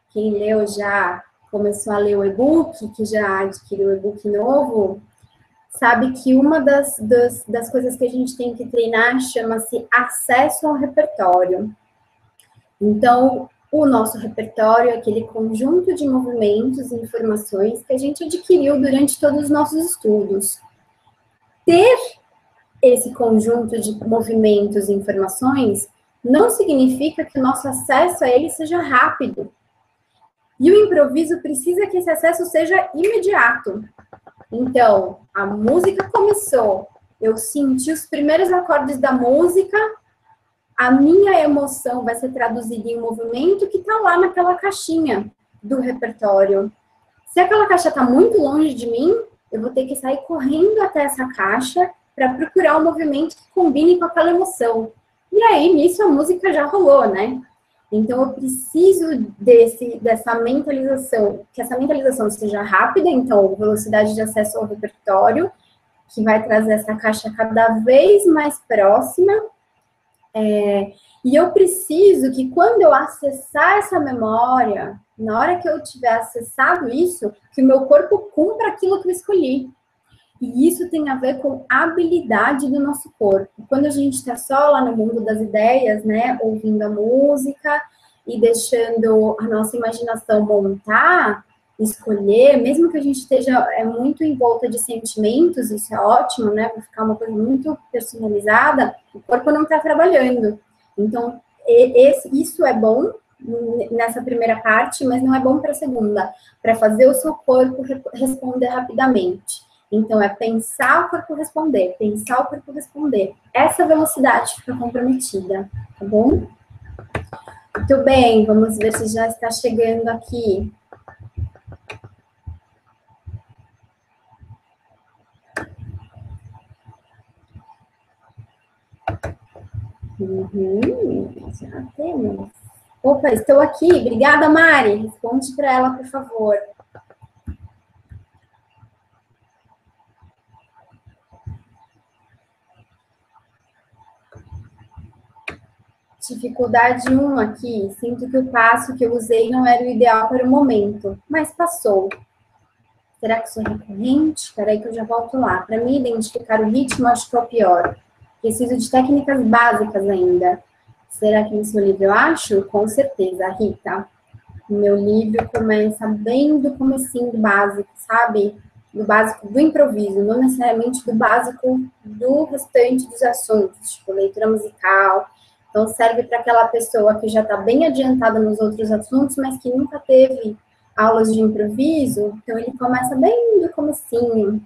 quem leu já começou a ler o e-book, que já adquiriu o e-book novo, sabe que uma das coisas que a gente tem que treinar chama-se acesso ao repertório. Então, o nosso repertório é aquele conjunto de movimentos e informações que a gente adquiriu durante todos os nossos estudos. Ter esse conjunto de movimentos e informações não significa que o nosso acesso a ele seja rápido. E o improviso precisa que esse acesso seja imediato. Então, a música começou, eu senti os primeiros acordes da música, a minha emoção vai ser traduzida em um movimento que está lá naquela caixinha do repertório. Se aquela caixa está muito longe de mim, eu vou ter que sair correndo até essa caixa para procurar um movimento que combine com aquela emoção. E aí, nisso, a música já rolou, né? Então, eu preciso dessa mentalização, que essa mentalização seja rápida, então, velocidade de acesso ao repertório, que vai trazer essa caixa cada vez mais próxima. E eu preciso que quando eu acessar essa memória, na hora que eu tiver acessado isso, que o meu corpo cumpra aquilo que eu escolhi. E isso tem a ver com a habilidade do nosso corpo. Quando a gente está só lá no mundo das ideias, né, ouvindo a música e deixando a nossa imaginação montar, escolher, mesmo que a gente esteja muito em volta de sentimentos, isso é ótimo, né, vai ficar uma coisa muito personalizada, o corpo não está trabalhando. Então, isso é bom nessa primeira parte, mas não é bom para a segunda, para fazer o seu corpo responder rapidamente. Então, é pensar o corpo responder, pensar o corpo responder. Essa velocidade fica comprometida, tá bom? Muito bem, vamos ver se já está chegando aqui. Já temos. Opa, estou aqui. Obrigada, Mari. Responde para ela, por favor. Dificuldade 1 aqui. Sinto que o passo que eu usei não era o ideal para o momento, mas passou. Será que isso é recorrente? Espera aí que eu já volto lá. Para mim, identificar o ritmo, acho que é o pior. Preciso de técnicas básicas ainda. Será que nesse meu livro eu acho? Com certeza, Rita. O meu livro começa bem do comecinho do básico, sabe? Do básico do improviso, não necessariamente do básico do restante dos assuntos, tipo leitura musical. Então, serve para aquela pessoa que já está bem adiantada nos outros assuntos, mas que nunca teve aulas de improviso. Então, ele começa bem do comecinho.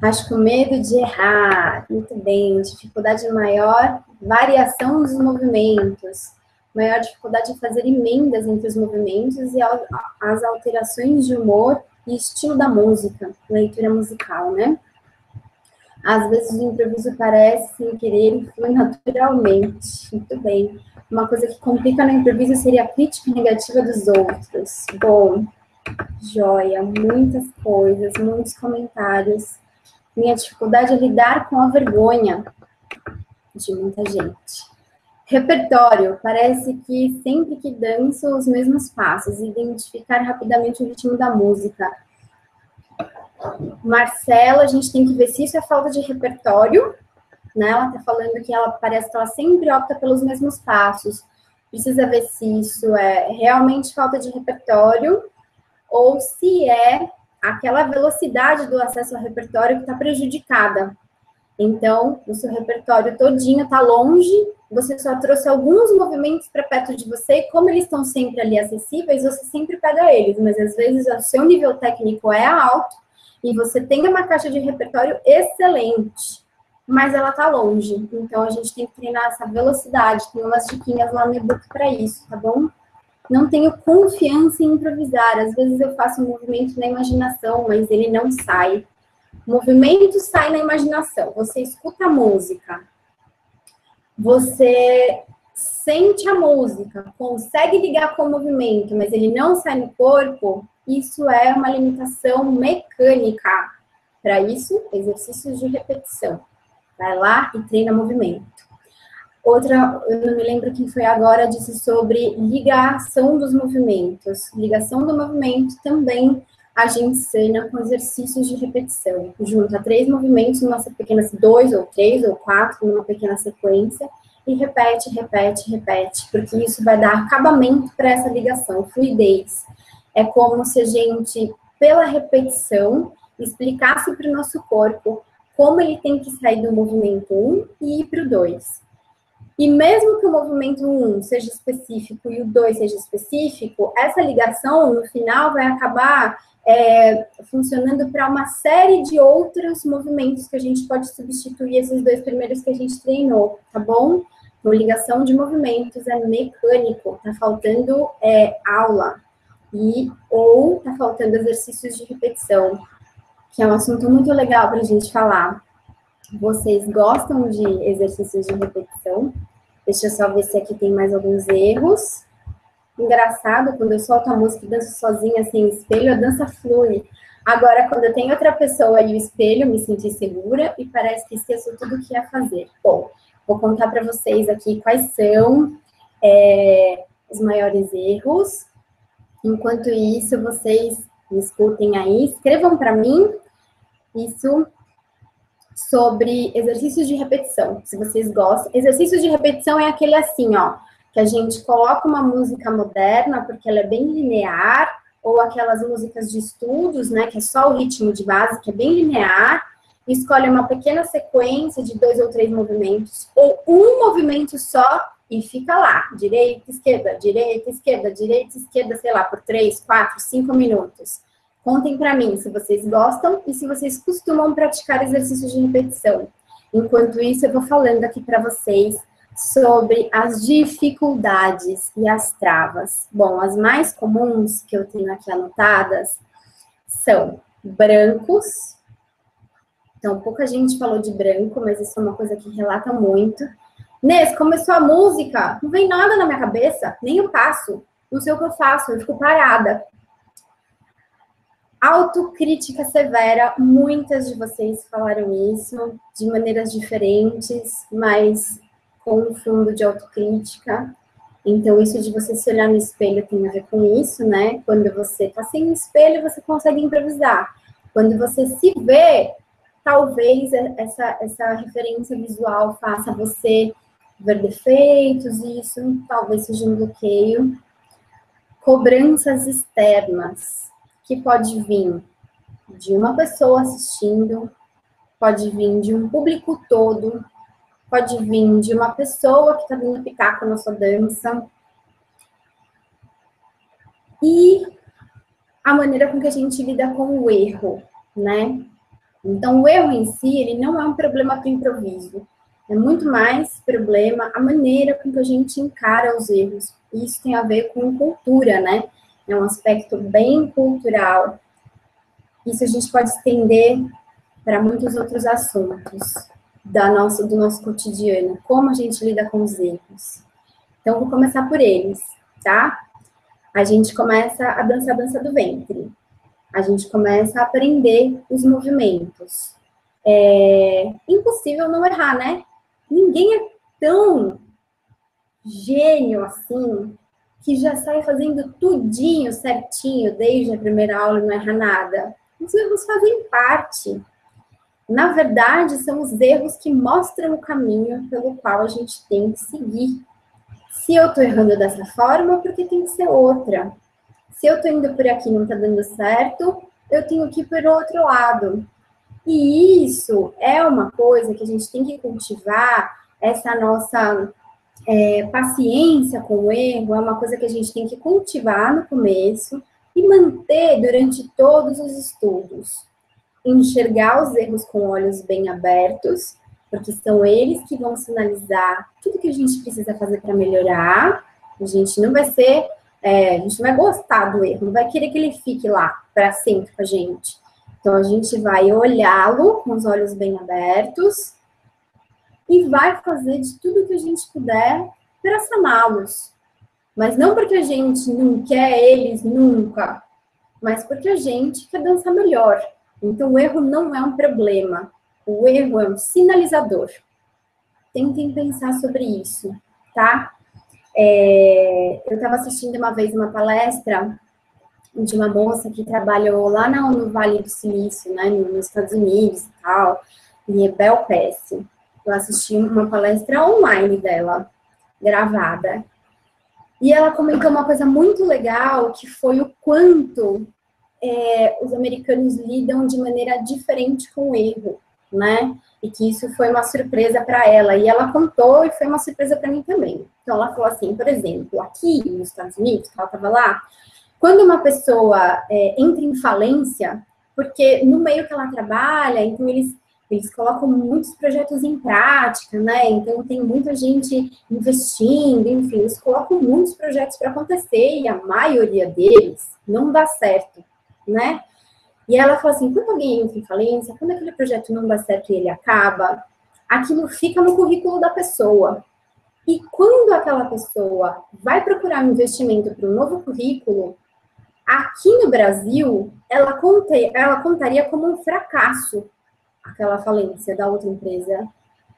Acho que o medo de errar. Muito bem. Dificuldade maior, variação dos movimentos. Maior dificuldade em fazer emendas entre os movimentos e as alterações de humor e estilo da música. Leitura musical, né? Às vezes o improviso parece, sem querer, e flui naturalmente. Muito bem. Uma coisa que complica no improviso seria a crítica negativa dos outros. Bom, joia, muitas coisas, muitos comentários. Minha dificuldade é lidar com a vergonha de muita gente. Repertório. Parece que sempre que danço os mesmos passos. Identificar rapidamente o ritmo da música. Marcela, a gente tem que ver se isso é falta de repertório, né? Ela tá falando que ela parece que ela sempre opta pelos mesmos passos. Precisa ver se isso é realmente falta de repertório ou se é aquela velocidade do acesso ao repertório que está prejudicada. Então, o seu repertório todinho está longe, você só trouxe alguns movimentos para perto de você, e como eles estão sempre ali acessíveis, você sempre pega eles, mas às vezes o seu nível técnico é alto, e você tem uma caixa de repertório excelente, mas ela está longe. Então, a gente tem que treinar essa velocidade, tem umas diquinhas lá no e-book para isso, tá bom? Não tenho confiança em improvisar. Às vezes eu faço um movimento na imaginação, mas ele não sai. O movimento sai na imaginação. Você escuta a música, você sente a música, consegue ligar com o movimento, mas ele não sai no corpo. Isso é uma limitação mecânica. Para isso, exercícios de repetição. Vai lá e treina movimento. Outra, eu não me lembro quem foi agora, disse sobre ligação dos movimentos. Ligação do movimento também a gente treina com exercícios de repetição. Junta 3 movimentos numa pequena, 2 ou 3 ou 4, numa pequena sequência, e repete, repete, repete, porque isso vai dar acabamento para essa ligação, fluidez. É como se a gente, pela repetição, explicasse para o nosso corpo como ele tem que sair do movimento 1 e ir para o 2. E mesmo que o movimento 1 seja específico e o 2 seja específico, essa ligação, no final, vai acabar funcionando para uma série de outros movimentos que a gente pode substituir esses 2 primeiros que a gente treinou, tá bom? Então, ligação de movimentos é mecânico, tá faltando aula, ou tá faltando exercícios de repetição, que é um assunto muito legal para a gente falar. Vocês gostam de exercícios de repetição? Deixa eu só ver se aqui tem mais alguns erros. Engraçado, quando eu solto a música e danço sozinha, sem espelho, a dança flui. Agora, quando eu tenho outra pessoa e o espelho, me senti segura e parece que esqueço tudo o que ia fazer. Bom, vou contar para vocês aqui quais são os maiores erros. Enquanto isso, vocês me escutem aí, escrevam para mim isso sobre exercícios de repetição, se vocês gostam. Exercícios de repetição é aquele assim, ó, que a gente coloca uma música moderna, porque ela é bem linear, ou aquelas músicas de estudos, né, que é só o ritmo de base, que é bem linear, e escolhe uma pequena sequência de 2 ou 3 movimentos, ou um movimento só, e fica lá, direita, esquerda, direita, esquerda, direita, esquerda, sei lá, por 3, 4, 5 minutos. Contem para mim se vocês gostam e se vocês costumam praticar exercícios de repetição. Enquanto isso, eu vou falando aqui para vocês sobre as dificuldades e as travas. Bom, as mais comuns que eu tenho aqui anotadas são brancos. Então, pouca gente falou de branco, mas isso é uma coisa que relata muito. Nes, começou a música, não vem nada na minha cabeça, nem eu passo. Não sei o que eu faço, eu fico parada. Autocrítica severa, muitas de vocês falaram isso, de maneiras diferentes, mas com um fundo de autocrítica. Então, isso de você se olhar no espelho tem a ver com isso, né? Quando você tá sem espelho, você consegue improvisar. Quando você se vê, talvez essa referência visual faça você ver defeitos, e isso talvez seja um bloqueio. Cobranças externas, que pode vir de uma pessoa assistindo, pode vir de um público todo, pode vir de uma pessoa que está dando pitaco na sua dança. E a maneira com que a gente lida com o erro, né? Então, o erro em si, ele não é um problema para o improviso. É muito mais problema a maneira com que a gente encara os erros. Isso tem a ver com cultura, né? É um aspecto bem cultural. Isso a gente pode estender para muitos outros assuntos do nosso cotidiano. Como a gente lida com os erros. Então, vou começar por eles, tá? A gente começa a dançar a dança do ventre. A gente começa a aprender os movimentos. É impossível não errar, né? Ninguém é tão gênio assim que já sai fazendo tudinho certinho desde a primeira aula e não erra nada. Os erros fazem parte. Na verdade, são os erros que mostram o caminho pelo qual a gente tem que seguir. Se eu tô errando dessa forma, porque tem que ser outra. Se eu tô indo por aqui e não tá dando certo, eu tenho que ir por outro lado. E isso é uma coisa que a gente tem que cultivar, essa nossa paciência com o erro, é uma coisa que a gente tem que cultivar no começo e manter durante todos os estudos. Enxergar os erros com olhos bem abertos, porque são eles que vão sinalizar tudo que a gente precisa fazer para melhorar. A gente não vai ser, a gente não vai gostar do erro, não vai querer que ele fique lá para sempre com a gente. Então, a gente vai olhá-lo com os olhos bem abertos e vai fazer de tudo que a gente puder para saná-los. Mas não porque a gente não quer eles nunca, mas porque a gente quer dançar melhor. Então, o erro não é um problema. O erro é um sinalizador. Tentem pensar sobre isso, tá? Eu estava assistindo uma vez uma palestra de uma moça que trabalhou lá no Vale do Silício, né, nos Estados Unidos e tal, e Bel Pesce. Eu assisti uma palestra online dela, gravada. E ela comentou uma coisa muito legal, que foi o quanto os americanos lidam de maneira diferente com o erro, né? E que isso foi uma surpresa para ela. E ela contou e foi uma surpresa para mim também. Então, ela falou assim, por exemplo, aqui nos Estados Unidos, que ela estava lá, quando uma pessoa entra em falência, porque no meio que ela trabalha, então eles colocam muitos projetos em prática, né? Então tem muita gente investindo, enfim, eles colocam muitos projetos para acontecer e a maioria deles não dá certo, né? E ela falou assim, quando alguém entra em falência, quando aquele projeto não dá certo e ele acaba, aquilo fica no currículo da pessoa. E quando aquela pessoa vai procurar um investimento para um novo currículo, aqui no Brasil, ela contaria como um fracasso aquela falência da outra empresa.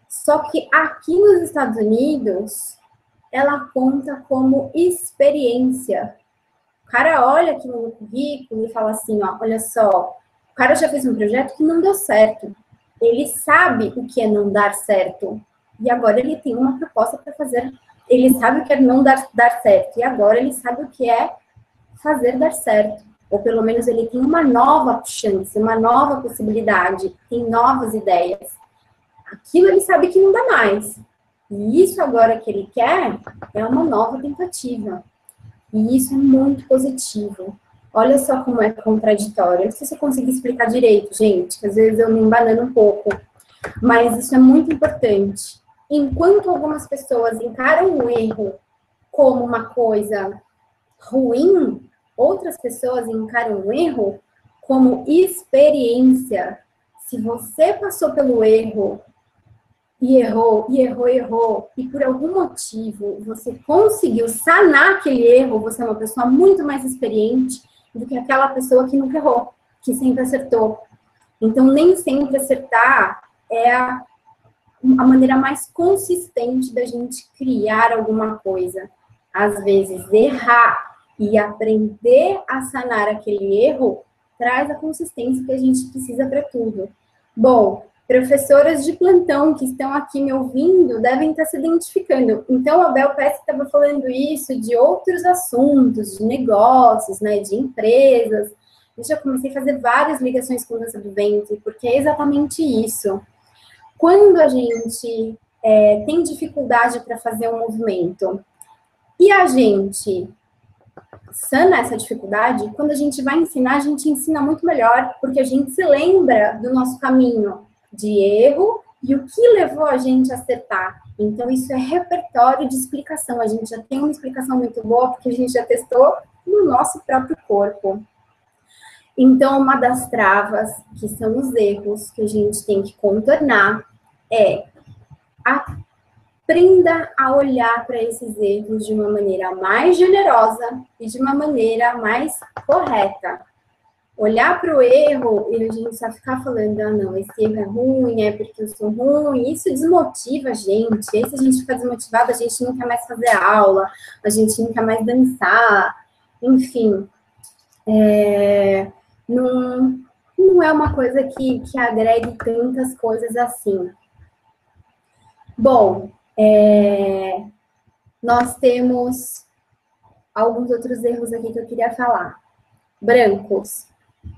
Só que aqui nos Estados Unidos, ela conta como experiência. O cara olha aqui no currículo e fala assim, ó, olha só, o cara já fez um projeto que não deu certo. Ele sabe o que é não dar certo. E agora ele tem uma proposta para fazer. Ele sabe o que é não dar certo. E agora ele sabe o que é fazer dar certo. Ou pelo menos ele tem uma nova chance, uma nova possibilidade, tem novas ideias. Aquilo ele sabe que não dá mais. E isso agora que ele quer é uma nova tentativa. E isso é muito positivo. Olha só como é contraditório. Não sei se eu consegui explicar direito, gente, que às vezes eu me embanano um pouco. Mas isso é muito importante. Enquanto algumas pessoas encaram o erro como uma coisa ruim, outras pessoas encaram o erro como experiência. Se você passou pelo erro e errou, e por algum motivo você conseguiu sanar aquele erro, você é uma pessoa muito mais experiente do que aquela pessoa que nunca errou, que sempre acertou. Então, nem sempre acertar é a maneira mais consistente da gente criar alguma coisa. Às vezes, errar e aprender a sanar aquele erro traz a consistência que a gente precisa para tudo. Bom, professoras de plantão que estão aqui me ouvindo devem estar se identificando. Então, a Bel Pesce estava falando isso de outros assuntos, de negócios, né, de empresas. Eu já comecei a fazer várias ligações com dança do ventre, porque é exatamente isso. Quando a gente tem dificuldade para fazer um movimento e a gente sana essa dificuldade, quando a gente vai ensinar, a gente ensina muito melhor, porque a gente se lembra do nosso caminho de erro e o que levou a gente a acertar. Então, isso é repertório de explicação. A gente já tem uma explicação muito boa, porque a gente já testou no nosso próprio corpo. Então, uma das travas, que são os erros que a gente tem que contornar, é aprenda a olhar para esses erros de uma maneira mais generosa e de uma maneira mais correta. Olhar para o erro e a gente só ficar falando, ah, não, esse erro é ruim, é porque eu sou ruim, isso desmotiva a gente. E aí, se a gente ficar desmotivado, a gente não quer mais fazer aula, a gente não quer mais dançar, enfim. Não é uma coisa que agregue tantas coisas assim. Bom, nós temos alguns outros erros aqui que eu queria falar. Brancos.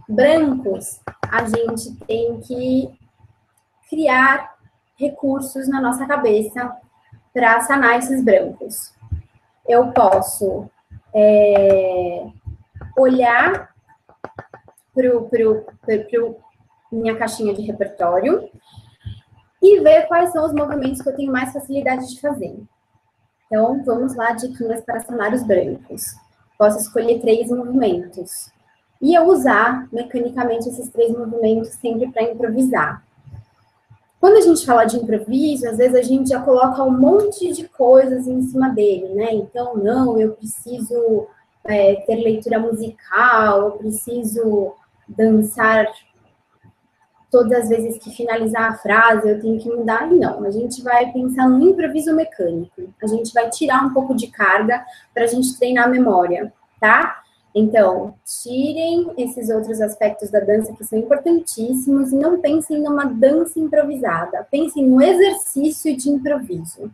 Brancos, a gente tem que criar recursos na nossa cabeça para sanar esses brancos. Eu posso olhar para minha caixinha de repertório e ver quais são os movimentos que eu tenho mais facilidade de fazer. Então, vamos lá, diquinhas para sanar os brancos. Posso escolher 3 movimentos. E eu usar mecanicamente esses 3 movimentos sempre para improvisar. Quando a gente fala de improviso, às vezes a gente já coloca um monte de coisas em cima dele, né? Então, não, eu preciso ter leitura musical, eu preciso dançar todas as vezes que finalizar a frase, eu tenho que mudar. Não, a gente vai pensar no improviso mecânico. A gente vai tirar um pouco de carga para a gente treinar a memória, tá? Então, tirem esses outros aspectos da dança que são importantíssimos e não pensem numa dança improvisada. Pensem no exercício de improviso.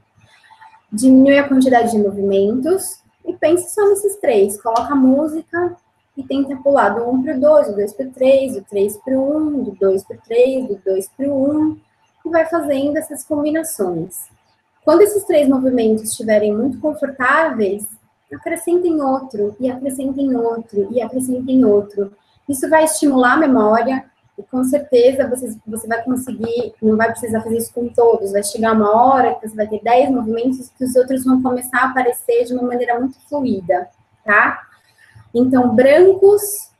Diminui a quantidade de movimentos e pense só nesses 3. Coloca a música e tenta pular do 1 para o 2, do 2 para o 3, do 3 para o 1, do 2 para o 3, do 2 para o 1, e vai fazendo essas combinações. Quando esses 3 movimentos estiverem muito confortáveis, acrescentem outro, e acrescentem outro, e acrescentem outro. Isso vai estimular a memória, e com certeza você vai conseguir, não vai precisar fazer isso com todos, vai chegar uma hora que você vai ter 10 movimentos que os outros vão começar a aparecer de uma maneira muito fluida, tá? Então, brancos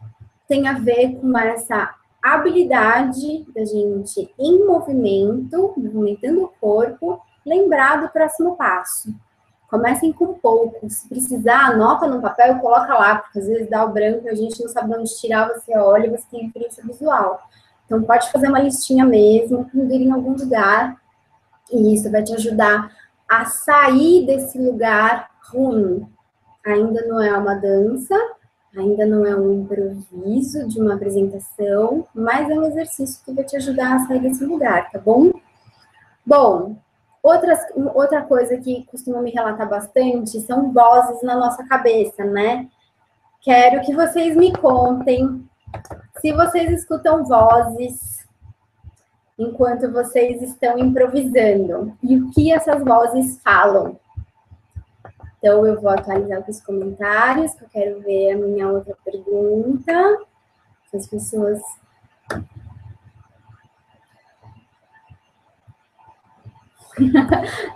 tem a ver com essa habilidade da gente, em movimento, movimentando o corpo, lembrar do próximo passo. Comecem com pouco. Se precisar, anota no papel e coloca lá, porque às vezes dá o branco e a gente não sabe de onde tirar, você olha e você tem referência visual. Então, pode fazer uma listinha mesmo, pendura em algum lugar, e isso vai te ajudar a sair desse lugar ruim. Ainda não é uma dança, ainda não é um improviso de uma apresentação, mas é um exercício que vai te ajudar a sair desse lugar, tá bom? Bom, outra coisa que costuma me relatar bastante são vozes na nossa cabeça, né? Quero que vocês me contem se vocês escutam vozes enquanto vocês estão improvisando e o que essas vozes falam. Então, eu vou atualizar aqui os comentários, que eu quero ver a minha outra pergunta. As pessoas...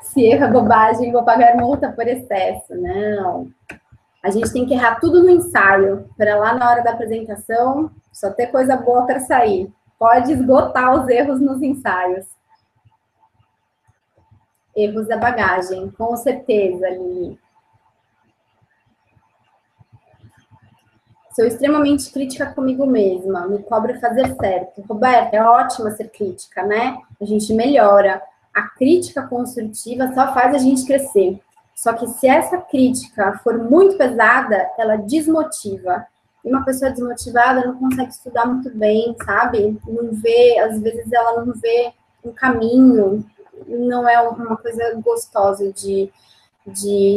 Se erra bobagem, vou pagar multa por excesso. Não. A gente tem que errar tudo no ensaio, para lá na hora da apresentação, só ter coisa boa para sair. Pode esgotar os erros nos ensaios. Erros da bagagem, com certeza, Lili. Sou extremamente crítica comigo mesma, me cobro fazer certo. Roberta, é ótimo ser crítica, né? A gente melhora. A crítica construtiva só faz a gente crescer. Só que se essa crítica for muito pesada, ela desmotiva. E uma pessoa desmotivada não consegue estudar muito bem, sabe? Não vê, às vezes ela não vê um caminho, não é uma coisa gostosa de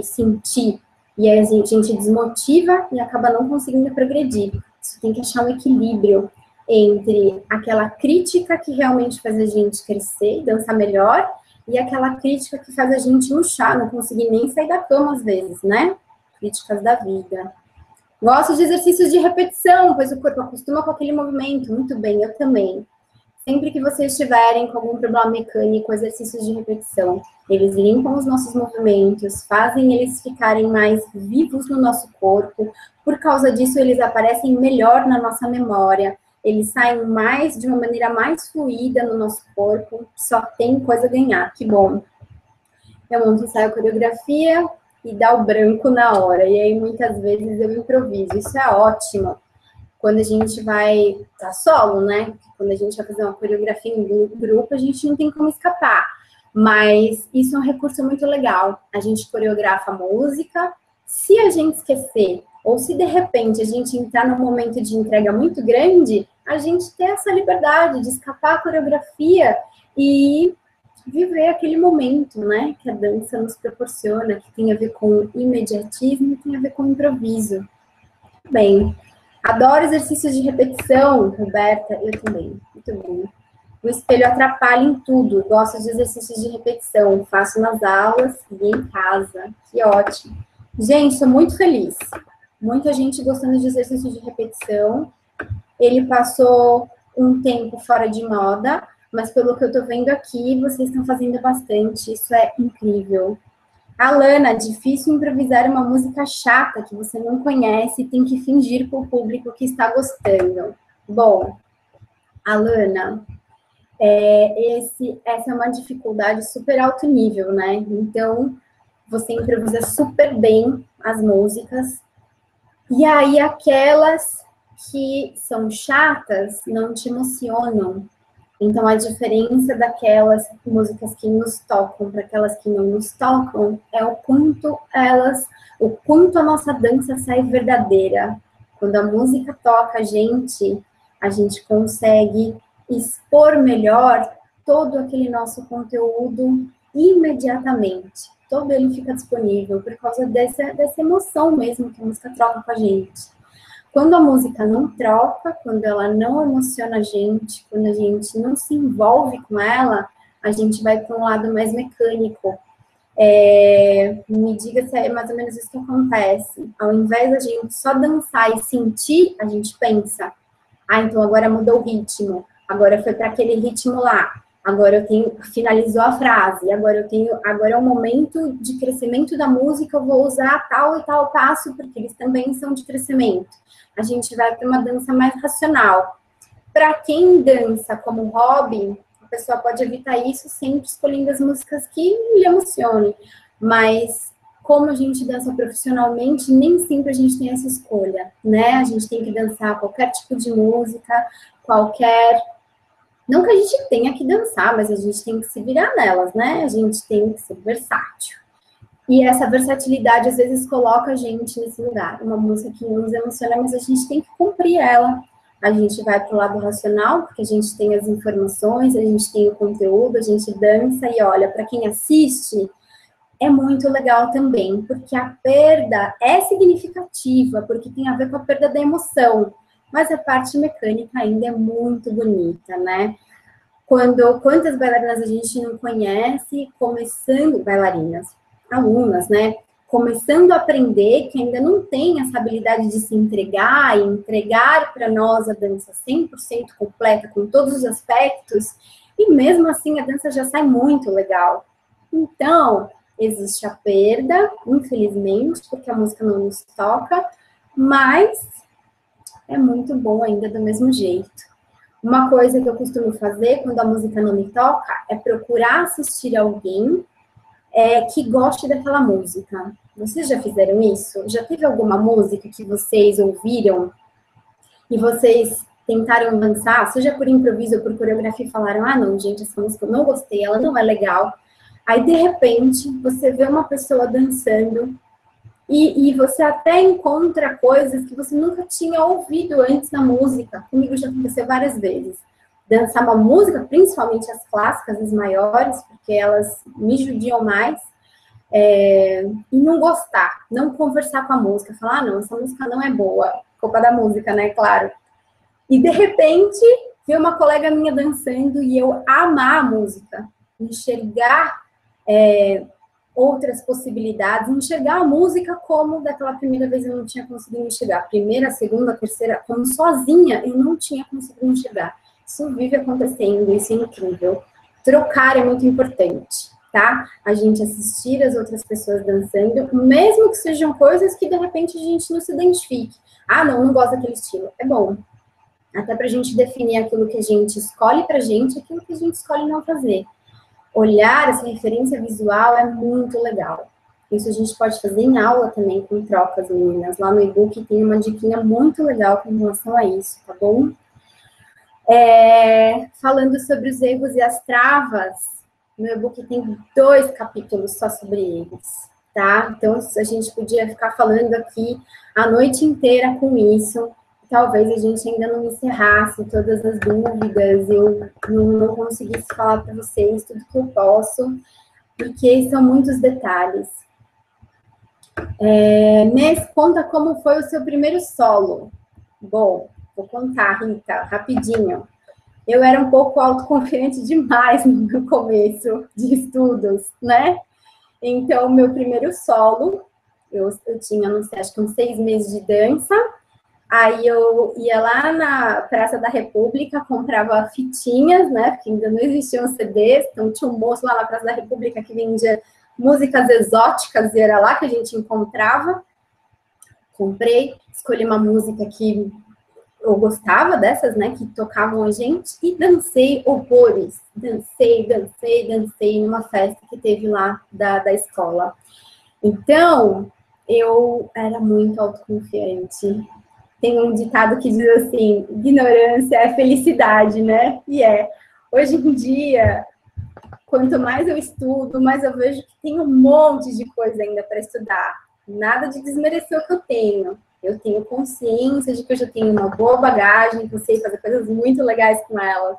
sentir. E aí a gente desmotiva e acaba não conseguindo progredir. Você tem que achar um equilíbrio entre aquela crítica que realmente faz a gente crescer e dançar melhor e aquela crítica que faz a gente murchar, não conseguir nem sair da cama às vezes, né? Críticas da vida. Gosto de exercícios de repetição, pois o corpo acostuma com aquele movimento. Muito bem, eu também. Sempre que vocês estiverem com algum problema mecânico, exercícios de repetição, eles limpam os nossos movimentos, fazem eles ficarem mais vivos no nosso corpo. Por causa disso, eles aparecem melhor na nossa memória. Eles saem mais, de uma maneira mais fluida no nosso corpo. Só tem coisa a ganhar, que bom. Eu monto ensaio coreografia e dá o branco na hora. E aí, muitas vezes, eu improviso. Isso é ótimo. Quando a gente vai tá solo, né? Quando a gente vai fazer uma coreografia em grupo, a gente não tem como escapar. Mas isso é um recurso muito legal. A gente coreografa a música. Se a gente esquecer, ou se de repente a gente entrar num momento de entrega muito grande, a gente tem essa liberdade de escapar a coreografia e viver aquele momento, né, que a dança nos proporciona, que tem a ver com imediatismo, tem a ver com improviso. Bem, adoro exercícios de repetição, Roberta, eu também, muito bem. O espelho atrapalha em tudo, gosto de exercícios de repetição, faço nas aulas e em casa, que ótimo. Gente, estou muito feliz, muita gente gostando de exercícios de repetição, ele passou um tempo fora de moda, mas pelo que eu estou vendo aqui, vocês estão fazendo bastante, isso é incrível. Alana, difícil improvisar uma música chata que você não conhece e tem que fingir para o público que está gostando. Bom, Alana, essa é uma dificuldade super alto nível, né? Então, você improvisa super bem as músicas, e aí aquelas que são chatas não te emocionam. Então, a diferença daquelas músicas que nos tocam para aquelas que não nos tocam é o quanto a nossa dança sai verdadeira. Quando a música toca a gente consegue expor melhor todo aquele nosso conteúdo imediatamente. Todo ele fica disponível por causa dessa emoção mesmo que a música troca com a gente. Quando a música não troca, quando ela não emociona a gente, quando a gente não se envolve com ela, a gente vai para um lado mais mecânico. Me diga se é mais ou menos isso que acontece. Ao invés da gente só dançar e sentir, a gente pensa, então agora mudou o ritmo, agora foi para aquele ritmo lá, agora finalizou a frase, agora é o momento de crescimento da música, eu vou usar tal e tal passo, porque eles também são de crescimento. A gente vai para uma dança mais racional. Para quem dança como hobby, a pessoa pode evitar isso sempre escolhendo as músicas que lhe emocionem. Mas, como a gente dança profissionalmente, nem sempre a gente tem essa escolha, né? A gente tem que dançar qualquer tipo de música, não que a gente tenha que dançar, mas a gente tem que se virar nelas, né? A gente tem que ser versátil. E essa versatilidade, às vezes, coloca a gente nesse lugar. Uma música que nos emociona, mas a gente tem que cumprir ela. A gente vai para o lado racional, porque a gente tem as informações, a gente tem o conteúdo, a gente dança e olha, para quem assiste, é muito legal também, porque a perda é significativa, porque tem a ver com a perda da emoção, mas a parte mecânica ainda é muito bonita, né? Quantas bailarinas a gente não conhece, bailarinas, alunas, né? Começando a aprender, que ainda não tem essa habilidade de se entregar e entregar para nós a dança 100% completa, com todos os aspectos, e mesmo assim a dança já sai muito legal. Então, existe a perda, infelizmente, porque a música não nos toca, mas é muito bom ainda do mesmo jeito. Uma coisa que eu costumo fazer quando a música não me toca é procurar assistir alguém que goste daquela música. Vocês já fizeram isso? Já teve alguma música que vocês ouviram e vocês tentaram dançar, seja por improviso ou por coreografia, e falaram, não, gente, essa música eu não gostei, ela não é legal. Aí, de repente, você vê uma pessoa dançando e você até encontra coisas que você nunca tinha ouvido antes na música. Comigo já aconteceu várias vezes. Dançar uma música, principalmente as clássicas, as maiores, porque elas me judiam mais, e não gostar, não conversar com a música, falar, não, essa música não é boa, culpa da música, né, claro. E, de repente, ver uma colega minha dançando e eu amar a música, enxergar outras possibilidades, enxergar a música como daquela primeira vez eu não tinha conseguido enxergar. Primeira, segunda, terceira, como sozinha, eu não tinha conseguido enxergar. Isso vive acontecendo, isso é incrível. Trocar é muito importante, tá? A gente assistir as outras pessoas dançando, mesmo que sejam coisas que, de repente, a gente não se identifique. Não gosto daquele estilo. É bom. Até pra gente definir aquilo que a gente escolhe pra gente, aquilo que a gente escolhe não fazer. Olhar essa referência visual é muito legal. Isso a gente pode fazer em aula também, com trocas, meninas. Lá no e-book tem uma diquinha muito legal com relação a isso, tá bom? Falando sobre os erros e as travas, no e-book tem 2 capítulos só sobre eles, tá? Então, a gente podia ficar falando aqui a noite inteira com isso. talvez a gente ainda não encerrasse todas as dúvidas, eu não conseguisse falar para vocês tudo que eu posso, porque são muitos detalhes. Nes, conta como foi o seu primeiro solo. Bom, vou contar, Rita, rapidinho. Eu era um pouco autoconfiante demais no meu começo de estudos, né? Então, meu primeiro solo, eu tinha, não sei, acho que uns 6 meses de dança. Aí eu ia lá na Praça da República, comprava fitinhas, né? Porque ainda não existiam CDs, então tinha um moço lá na Praça da República que vendia músicas exóticas e era lá que a gente encontrava. Comprei, escolhi uma música que eu gostava dessas, né? Que tocavam a gente e dancei horrores. Dancei numa festa que teve lá da escola. Então, eu era muito autoconfiante. Tem um ditado que diz assim, ignorância é felicidade, né? E é. Hoje em dia, quanto mais eu estudo, mais eu vejo que tem um monte de coisa ainda para estudar. Nada de desmerecer o que eu tenho. Eu tenho consciência de que eu já tenho uma boa bagagem, que eu sei fazer coisas muito legais com ela.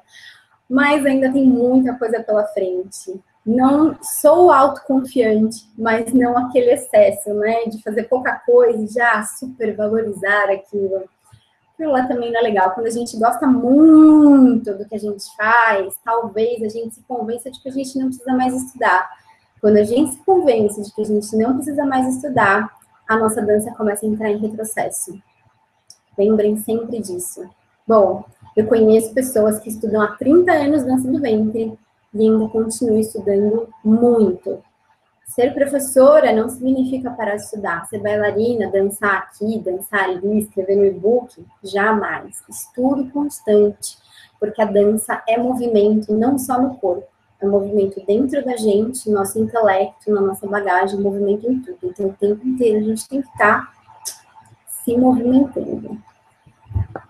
Mas ainda tem muita coisa pela frente. Não sou autoconfiante, mas não aquele excesso, né? De fazer pouca coisa e já supervalorizar aquilo. Aquilo lá também não é legal. Quando a gente gosta muito do que a gente faz, talvez a gente se convença de que a gente não precisa mais estudar. Quando a gente se convence de que a gente não precisa mais estudar, a nossa dança começa a entrar em retrocesso. Lembrem sempre disso. Bom, eu conheço pessoas que estudam há 30 anos dança do ventre e ainda continuam estudando muito. Ser professora não significa parar de estudar. Ser bailarina, dançar aqui, dançar ali, escrever no e-book, jamais. Estudo constante, porque a dança é movimento não só no corpo, é movimento dentro da gente, no nosso intelecto, na nossa bagagem, movimento em tudo. Então, o tempo inteiro a gente tem que estar se movimentando.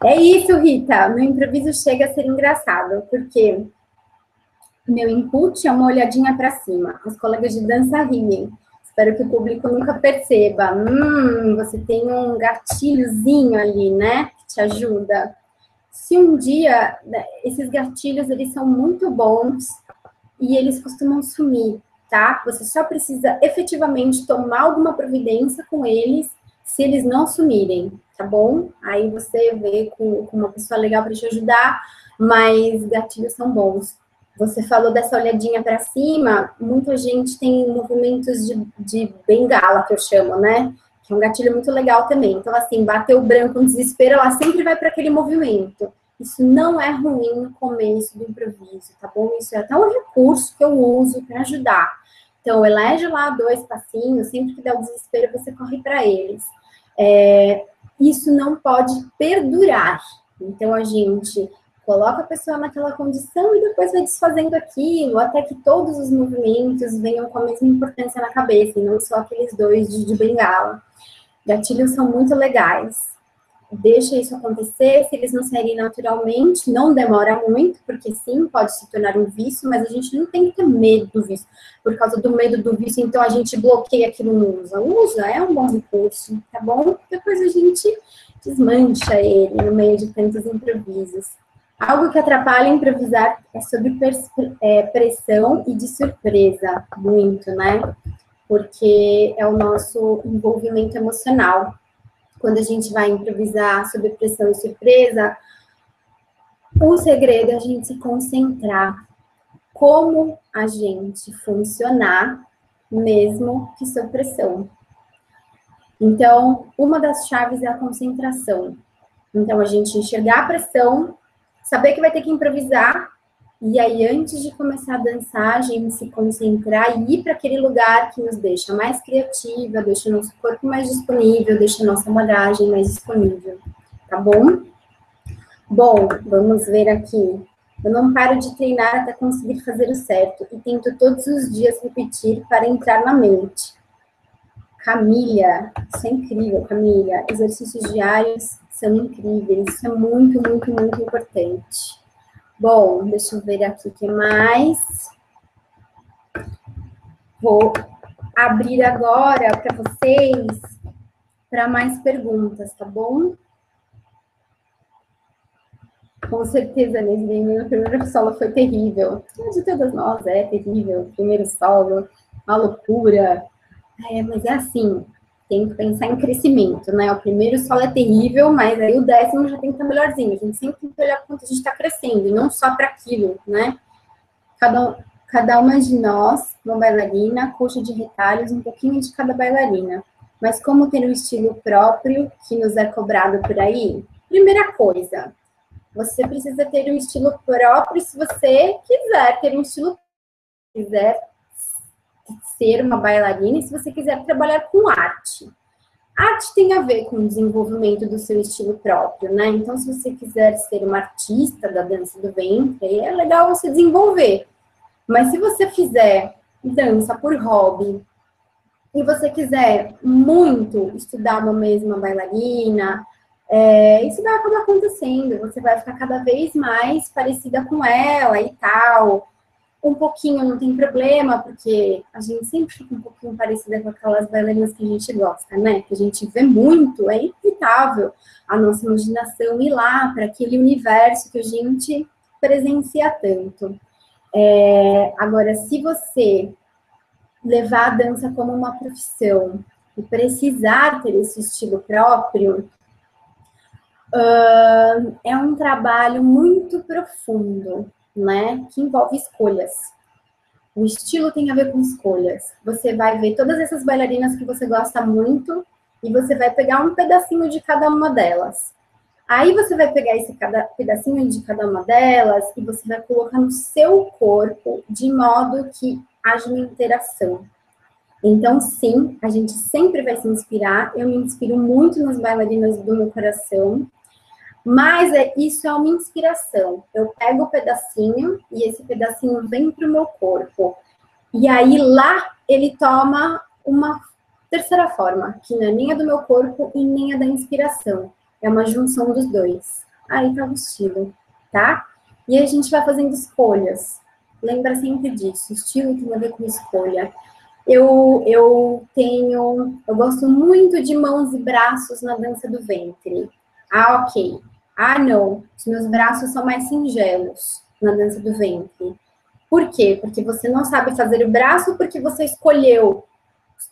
É isso, Rita. Meu improviso chega a ser engraçado, porque meu input é uma olhadinha para cima. Os colegas de dança riem. Espero que o público nunca perceba. Você tem um gatilhozinho ali, né? Que te ajuda. Se um dia, esses gatilhos, eles são muito bons e eles costumam sumir, tá? Você só precisa efetivamente tomar alguma providência com eles se eles não sumirem, tá bom? Aí você vê com uma pessoa legal para te ajudar, mas gatilhos são bons. Você falou dessa olhadinha para cima, muita gente tem movimentos de bengala, que eu chamo, né? Que é um gatilho muito legal também. Então, assim, bateu o branco no desespero, ela sempre vai para aquele movimento. Isso não é ruim no começo do improviso, tá bom? Isso é até um recurso que eu uso para ajudar. Então, elege lá 2 passinhos, sempre que der o desespero, você corre para eles. Isso não pode perdurar. Então, a gente coloca a pessoa naquela condição e depois vai desfazendo aquilo, até que todos os movimentos venham com a mesma importância na cabeça, e não só aqueles 2 de bengala. Gatilhos são muito legais. Deixa isso acontecer, se eles não saírem naturalmente, não demora muito, porque sim, pode se tornar um vício, mas a gente não tem que ter medo do vício. Por causa do medo do vício, então a gente bloqueia aquilo, não usa. Usa, é um bom recurso, tá bom? Depois a gente desmancha ele no meio de tantos improvisos. Algo que atrapalha improvisar é sobre pressão e de surpresa, muito, né? Porque é o nosso envolvimento emocional. Quando a gente vai improvisar sob pressão e surpresa, o segredo é a gente se concentrar. Como a gente funcionar, mesmo que sob pressão. Então, uma das chaves é a concentração. Então, a gente enxergar a pressão, saber que vai ter que improvisar, e aí, antes de começar a dançar, a gente se concentrar e ir para aquele lugar que nos deixa mais criativa, deixa o nosso corpo mais disponível, deixa a nossa bagagem mais disponível, tá bom? Bom, vamos ver aqui. Eu não paro de treinar até conseguir fazer o certo e tento todos os dias repetir para entrar na mente. Camila, isso é incrível, Camila. Exercícios diários são incríveis, isso é muito, muito, muito importante. Bom, deixa eu ver aqui o que mais. Vou abrir agora para vocês para mais perguntas, tá bom? Com certeza, Nesbim, meu primeiro solo foi terrível. De todas nós, é terrível. Primeiro solo, uma loucura. Mas é assim, tem que pensar em crescimento, né? O primeiro solo é terrível, mas aí o 10º já tem que estar melhorzinho. A gente sempre tem que olhar quanto a gente está crescendo, e não só para aquilo, né? Cada uma de nós, uma bailarina, coxa de retalhos, um pouquinho de cada bailarina. Mas como ter um estilo próprio que nos é cobrado por aí? Primeira coisa, você precisa ter um estilo próprio se você quiser ter um estilo, quiser ser uma bailarina e se você quiser trabalhar com arte. Arte tem a ver com o desenvolvimento do seu estilo próprio, né? Então, se você quiser ser uma artista da dança do ventre, é legal você desenvolver. Mas se você fizer dança por hobby e você quiser muito estudar uma mesma bailarina, isso vai acabar acontecendo. Você vai ficar cada vez mais parecida com ela e tal. Um pouquinho não tem problema, porque a gente sempre fica um pouquinho parecida com aquelas bailarinas que a gente gosta, né? Que a gente vê muito, é inevitável a nossa imaginação ir lá para aquele universo que a gente presencia tanto. Agora, se você levar a dança como uma profissão e precisar ter esse estilo próprio, é um trabalho muito profundo, né? Que envolve escolhas. O estilo tem a ver com escolhas. Você vai ver todas essas bailarinas que você gosta muito e você vai pegar um pedacinho de cada uma delas. Aí você vai pegar esse pedacinho de cada uma delas e você vai colocar no seu corpo de modo que haja uma interação. Então, sim, a gente sempre vai se inspirar. Eu me inspiro muito nas bailarinas do meu coração. Mas isso é uma inspiração. Eu pego o pedacinho e esse pedacinho vem para o meu corpo. E aí lá ele toma uma terceira forma, que não é nem a do meu corpo e nem a da inspiração. É uma junção dos dois. Aí tá o estilo, tá? E aí a gente vai fazendo escolhas. Lembra sempre disso. Estilo tem a ver com escolha. Eu gosto muito de mãos e braços na dança do ventre. Ah, ok. Ah, não, os meus braços são mais singelos na dança do ventre. Por quê? Porque você não sabe fazer o braço ou porque você escolheu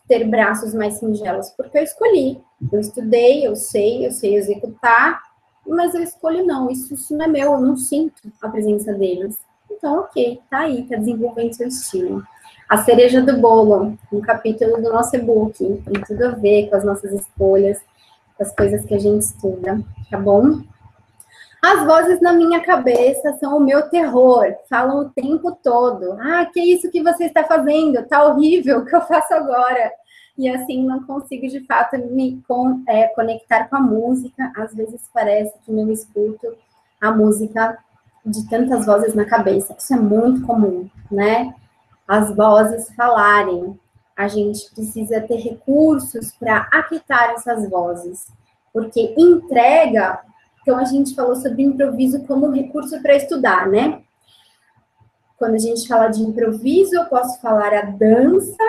ter braços mais singelos? Porque eu escolhi. Eu estudei, eu sei executar, mas eu escolho não. Isso não é meu, eu não sinto a presença deles. Então, ok, tá aí, tá desenvolvendo seu estilo. A cereja do bolo, um capítulo do nosso e-book, tem tudo a ver com as nossas escolhas, com as coisas que a gente estuda, tá bom? As vozes na minha cabeça são o meu terror, falam o tempo todo. Ah, que isso que você está fazendo? Tá horrível, o que eu faço agora? E assim, não consigo, de fato, me conectar com a música. Às vezes parece que não escuto a música de tantas vozes na cabeça. Isso é muito comum, né? As vozes falarem. A gente precisa ter recursos para aquietar essas vozes. Porque entrega... Então, a gente falou sobre improviso como recurso para estudar, né? Quando a gente fala de improviso, eu posso falar a dança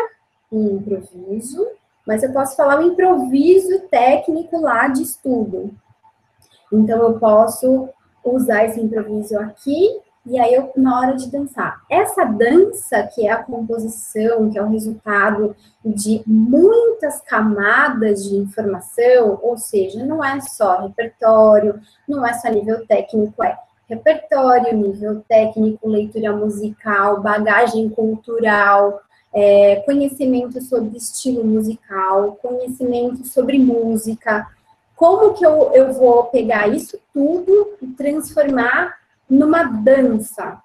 em improviso, mas eu posso falar o improviso técnico lá de estudo. Então, eu posso usar esse improviso aqui, e aí eu, na hora de dançar. Essa dança, que é a composição, que é o resultado de muitas camadas de informação, ou seja, não é só repertório, não é só nível técnico, é repertório, nível técnico, leitura musical, bagagem cultural, conhecimento sobre estilo musical, conhecimento sobre música. Como que eu vou pegar isso tudo e transformar numa dança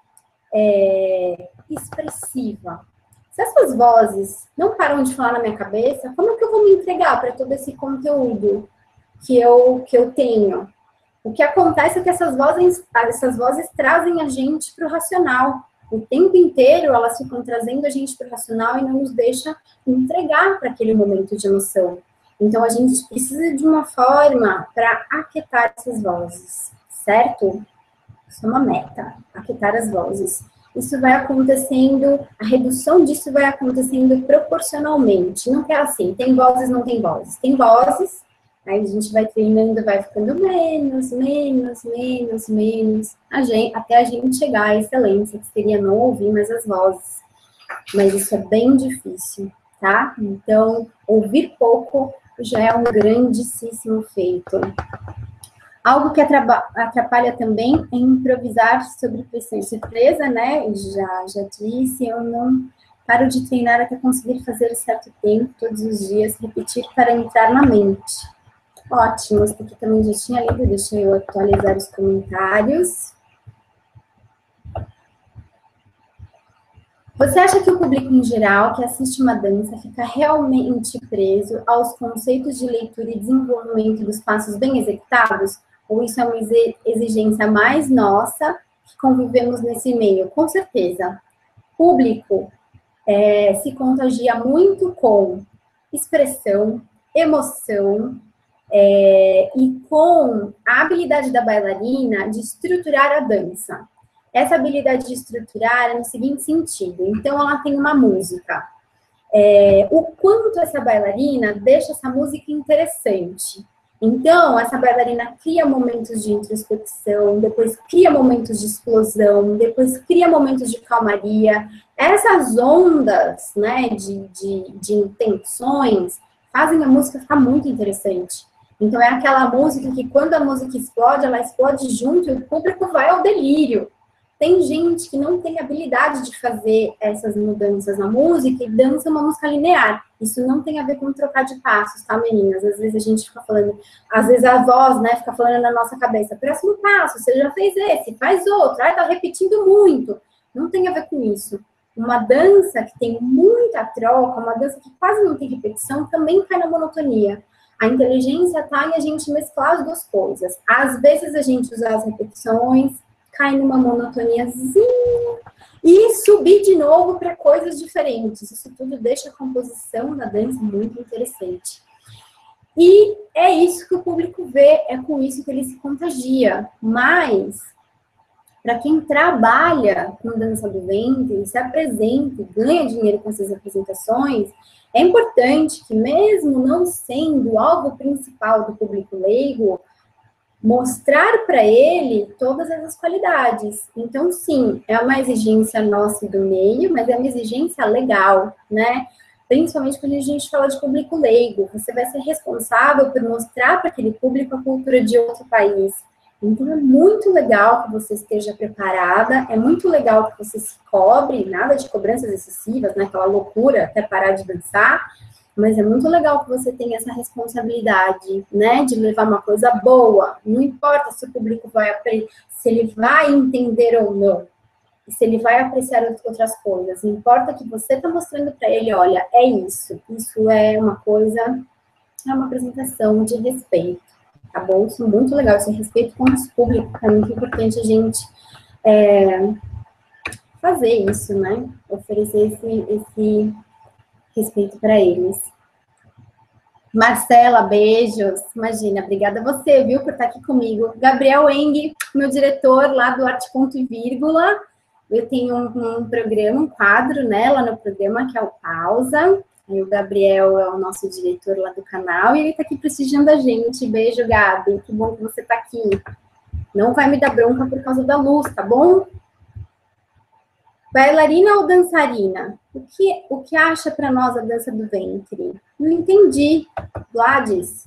expressiva? Se essas vozes não param de falar na minha cabeça, como é que eu vou me entregar para todo esse conteúdo que eu tenho? O que acontece é que essas vozes trazem a gente para o racional. O tempo inteiro elas ficam trazendo a gente para o racional e não nos deixa entregar para aquele momento de emoção. Então, a gente precisa de uma forma para aquietar essas vozes, certo? Isso é uma meta, aquietar as vozes. Isso vai acontecendo, a redução disso vai acontecendo proporcionalmente. Não é assim, tem vozes, não tem vozes. Tem vozes, Aí a gente vai treinando, vai ficando menos, até a gente chegar à excelência, que seria não ouvir mais as vozes. Mas isso é bem difícil, tá? Então, ouvir pouco já é um grandíssimo feito. Algo que atrapalha também é improvisar sobre pressão e surpresa, né? Já disse, eu não paro de treinar até conseguir fazer certo tempo, todos os dias, repetir para entrar na mente. Ótimo, esse aqui também já tinha lido, deixa eu atualizar os comentários. Você acha que o público em geral que assiste uma dança fica realmente preso aos conceitos de leitura e desenvolvimento dos passos bem executados? Ou isso é uma exigência mais nossa que convivemos nesse meio? Com certeza. Público se contagia muito com expressão, emoção, e com a habilidade da bailarina de estruturar a dança. Essa habilidade de estruturar é no seguinte sentido. Então, ela tem uma música. O quanto essa bailarina deixa essa música interessante. Então, essa bailarina cria momentos de introspecção, depois cria momentos de explosão, depois cria momentos de calmaria. Essas ondas, né, de intenções fazem a música ficar muito interessante. Então, é aquela música que, quando a música explode, ela explode junto e o público vai ao delírio. Tem gente que não tem habilidade de fazer essas mudanças na música e dança uma música linear. Isso não tem a ver com trocar de passos, tá, meninas? Às vezes a gente fica falando, às vezes a voz, né, fica falando na nossa cabeça, próximo passo, você já fez esse, faz outro, tá repetindo muito. Não tem a ver com isso. Uma dança que tem muita troca, uma dança que quase não tem repetição, também cai na monotonia. A inteligência está em a gente mesclar as duas coisas. Às vezes a gente usa as repetições, cai numa monotoniazinha e subir de novo para coisas diferentes. Isso tudo deixa a composição da dança muito interessante. E é isso que o público vê, é com isso que ele se contagia. Mas, para quem trabalha com dança do ventre, se apresenta e ganha dinheiro com essas apresentações, é importante que, mesmo não sendo o alvo principal do público leigo, mostrar para ele todas essas qualidades. Então, sim, é uma exigência nossa do meio, mas é uma exigência legal, né? Principalmente quando a gente fala de público leigo. Você vai ser responsável por mostrar para aquele público a cultura de outro país. Então, é muito legal que você esteja preparada, é muito legal que você se cobre, nada de cobranças excessivas, né? Aquela loucura até parar de dançar. Mas é muito legal que você tenha essa responsabilidade, né, de levar uma coisa boa. Não importa se o público vai aprender, se ele vai entender ou não, e se ele vai apreciar outras coisas. Importa que você está mostrando para ele, olha, é isso. Isso é uma coisa, é uma apresentação de respeito, tá bom? Isso é muito legal, esse respeito com o nosso público. É muito importante a gente fazer isso, né? Oferecer esse respeito para eles. Marcela, beijos. Imagina, obrigada a você, viu, por estar aqui comigo. Gabriel Eng, meu diretor lá do Arte Ponto e Vírgula. Eu tenho um programa, um quadro, né, lá no programa, que é o Pausa. E o Gabriel é o nosso diretor lá do canal e ele está aqui prestigiando a gente. Beijo, Gabi. Que bom que você está aqui. Não vai me dar bronca por causa da luz, tá bom? Bailarina ou dançarina? O que acha para nós a dança do ventre? Não entendi. Gladys?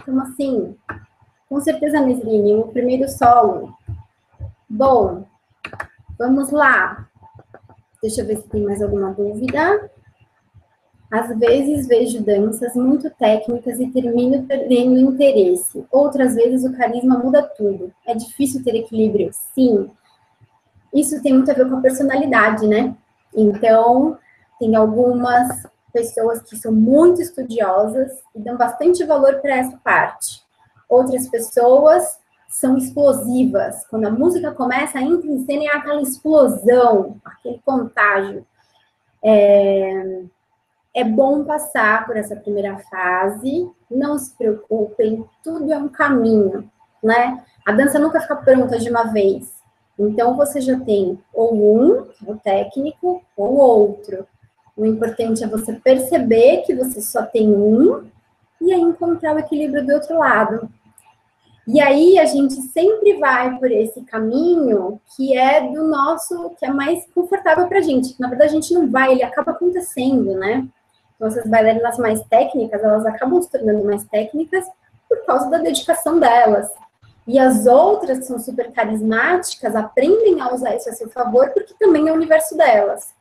Como assim? Com certeza, Nesline, o primeiro solo. Bom, vamos lá. Deixa eu ver se tem mais alguma dúvida. Às vezes vejo danças muito técnicas e termino perdendo interesse. Outras vezes o carisma muda tudo. É difícil ter equilíbrio? Sim. Isso tem muito a ver com a personalidade, né? Então, tem algumas pessoas que são muito estudiosas e dão bastante valor para essa parte. Outras pessoas são explosivas. Quando a música começa, entra em cena e há aquela explosão, aquele contágio. É bom passar por essa primeira fase, não se preocupem, tudo é um caminho, né? A dança nunca fica pronta de uma vez. Então, você já tem ou um, que é o técnico, ou outro. O importante é você perceber que você só tem um e aí encontrar o equilíbrio do outro lado. E aí a gente sempre vai por esse caminho que é do nosso, que é mais confortável pra gente. Na verdade, a gente não vai, ele acaba acontecendo, né? Então, essas bailarinas mais técnicas, elas acabam se tornando mais técnicas por causa da dedicação delas. E as outras, que são super carismáticas, aprendem a usar isso a seu favor, porque também é o universo delas.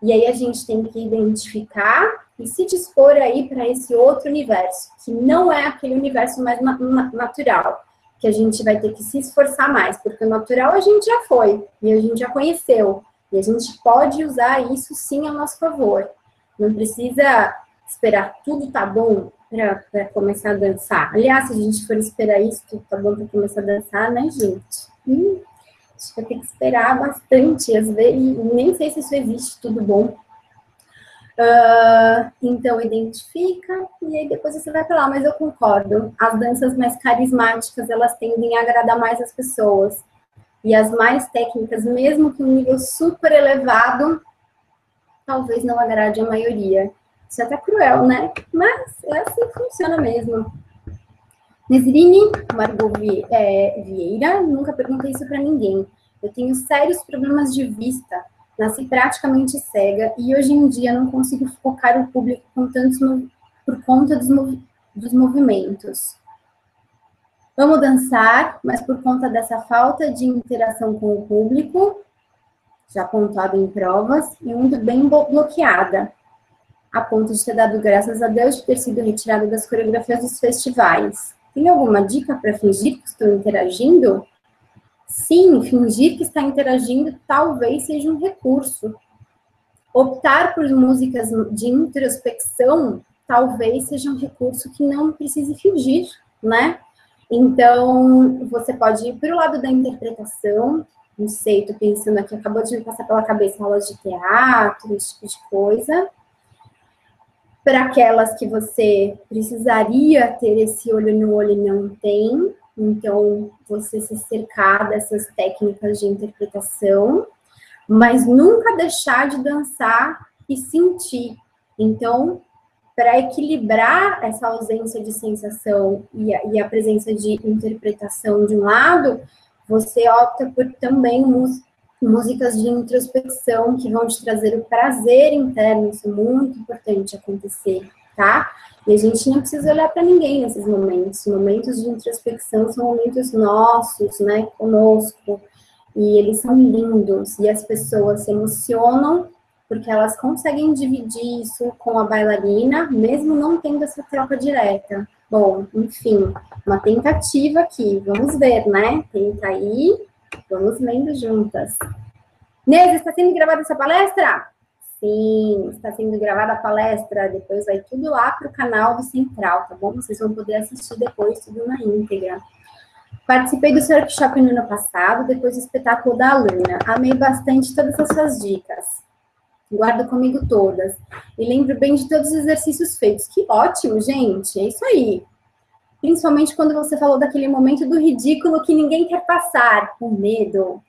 E aí a gente tem que identificar e se dispor aí para esse outro universo, que não é aquele universo mais natural, que a gente vai ter que se esforçar mais, porque o natural a gente já foi, e a gente já conheceu, e a gente pode usar isso sim a nosso favor. Não precisa esperar tudo tá bom para começar a dançar. Aliás, se a gente for esperar isso, tudo tá bom para começar a dançar, né, gente? A gente vai ter que esperar bastante, às vezes, e nem sei se isso existe, tudo bom. Então, identifica, e aí depois você vai para lá, mas eu concordo. As danças mais carismáticas, elas tendem a agradar mais as pessoas. E as mais técnicas, mesmo que um nível super elevado, talvez não agrade a maioria. Isso é até cruel, né? Mas é assim que funciona mesmo. Nesrine Margot Vieira, nunca perguntei isso para ninguém. Eu tenho sérios problemas de vista, nasci praticamente cega e hoje em dia não consigo focar o público com tantos por conta dos movimentos. Amo dançar, mas por conta dessa falta de interação com o público, já apontado em provas, e muito bem bloqueada, a ponto de ter dado graças a Deus de ter sido retirada das coreografias dos festivais. Tem alguma dica para fingir que estou interagindo? Sim, fingir que está interagindo talvez seja um recurso. Optar por músicas de introspecção talvez seja um recurso que não precise fingir, né? Então, você pode ir para o lado da interpretação, não sei, estou pensando aqui, acabou de me passar pela cabeça aulas de teatro, esse tipo de coisa. Para aquelas que você precisaria ter esse olho no olho e não tem, então você se cercar dessas técnicas de interpretação, mas nunca deixar de dançar e sentir. Então, para equilibrar essa ausência de sensação e a presença de interpretação de um lado, você opta por também músicas de introspecção que vão te trazer o prazer interno, isso é muito importante acontecer, tá? E a gente não precisa olhar para ninguém nesses momentos. Momentos de introspecção são momentos nossos, né, conosco, e eles são lindos, e as pessoas se emocionam porque elas conseguem dividir isso com a bailarina, mesmo não tendo essa troca direta. Bom, enfim, uma tentativa aqui, vamos ver, né? Tenta aí. Vamos lendo juntas. Neide, está sendo gravada essa palestra? Sim, está sendo gravada a palestra. Depois vai tudo lá para o canal do Central, tá bom? Vocês vão poder assistir depois tudo na íntegra. Participei do seu workshop no ano passado, depois do espetáculo da aluna. Amei bastante todas as suas dicas. Guardo comigo todas. E lembro bem de todos os exercícios feitos. Que ótimo, gente. É isso aí. Principalmente quando você falou daquele momento do ridículo que ninguém quer passar, o medo.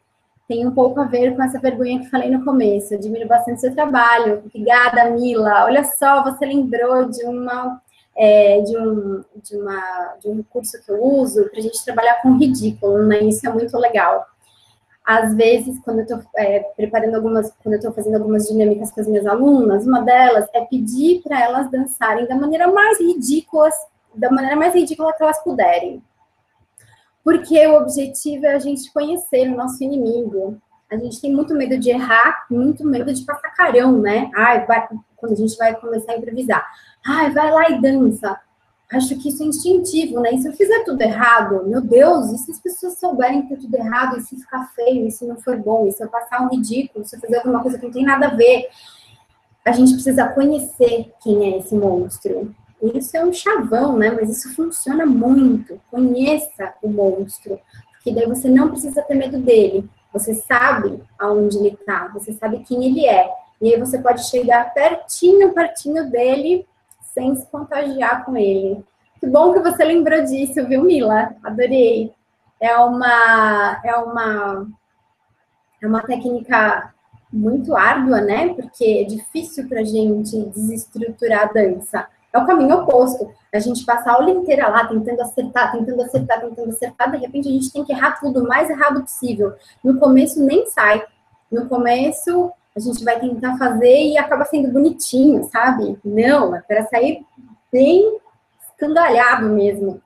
Tem um pouco a ver com essa vergonha que falei no começo. Admiro bastante seu trabalho. Obrigada, Mila. Olha só, você lembrou de um recurso que eu uso para a gente trabalhar com ridículo, né? Isso é muito legal. Às vezes, quando eu estou quando eu estou fazendo algumas dinâmicas com as minhas alunas, uma delas é pedir para elas dançarem da maneira mais ridícula que elas puderem. Porque o objetivo é a gente conhecer o nosso inimigo. A gente tem muito medo de errar, muito medo de passar carão, né? Quando a gente vai começar a improvisar. Vai lá e dança. Acho que isso é instintivo, né? E se eu fizer tudo errado, meu Deus, e se as pessoas souberem que é tudo errado, e se ficar feio, e se não for bom, e se eu passar um ridículo, se eu fazer alguma coisa que não tem nada a ver, a gente precisa conhecer quem é esse monstro. Isso é um chavão, né? Mas isso funciona muito. Conheça o monstro, porque daí você não precisa ter medo dele. Você sabe aonde ele está, você sabe quem ele é. E aí você pode chegar pertinho dele, sem se contagiar com ele. Que bom que você lembrou disso, viu, Mila? Adorei. É uma técnica muito árdua, né? Porque é difícil pra gente desestruturar a dança. é o caminho oposto. A gente passa a aula inteira lá, tentando acertar, de repente a gente tem que errar tudo o mais errado possível. No começo nem sai. No começo a gente vai tentar fazer e acaba sendo bonitinho, sabe? Não, é para sair bem escangalhado mesmo.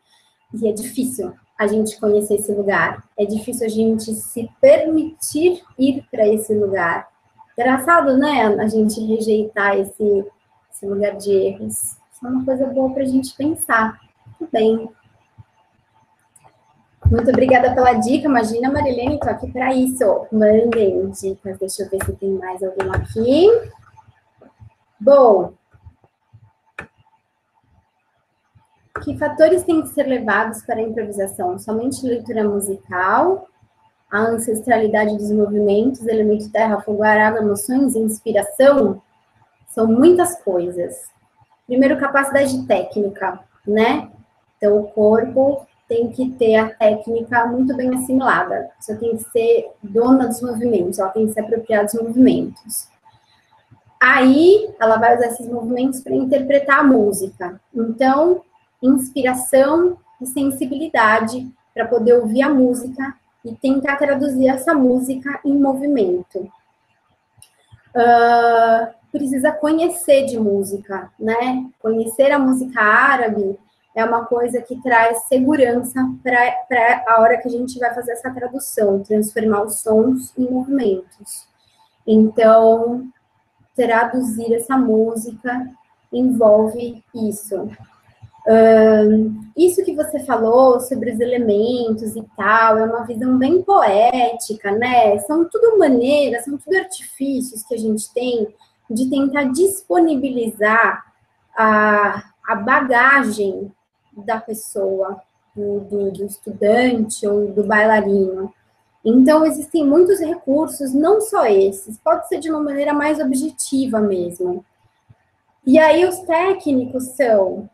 E é difícil a gente conhecer esse lugar. É difícil a gente se permitir ir para esse lugar. Engraçado, né? A gente rejeitar esse lugar de erros. Isso é uma coisa boa para a gente pensar. Tudo bem. Muito obrigada pela dica. Imagina, Marilene, estou aqui para isso. Mandem dicas. Deixa eu ver se tem mais algum aqui. Bom. Que fatores têm que ser levados para a improvisação? Somente leitura musical, a ancestralidade dos movimentos, elemento terra, fogo, arado, emoções e inspiração? São muitas coisas. Primeiro, capacidade técnica, né? Então, o corpo tem que ter a técnica muito bem assimilada. Você tem que ser dona dos movimentos, ela tem que se apropriar dos movimentos. Aí, ela vai usar esses movimentos para interpretar a música. Então, inspiração e sensibilidade para poder ouvir a música e tentar traduzir essa música em movimento. Precisa conhecer de música, né? Conhecer a música árabe é uma coisa que traz segurança para a hora que a gente vai fazer essa tradução, transformar os sons em movimentos. Então, traduzir essa música envolve isso. Isso que você falou sobre os elementos e tal, é uma visão bem poética, né? São tudo maneiras, são tudo artifícios que a gente tem de tentar disponibilizar a bagagem da pessoa, do estudante ou do bailarino. Então, existem muitos recursos, não só esses, pode ser de uma maneira mais objetiva mesmo. E aí, os técnicos são...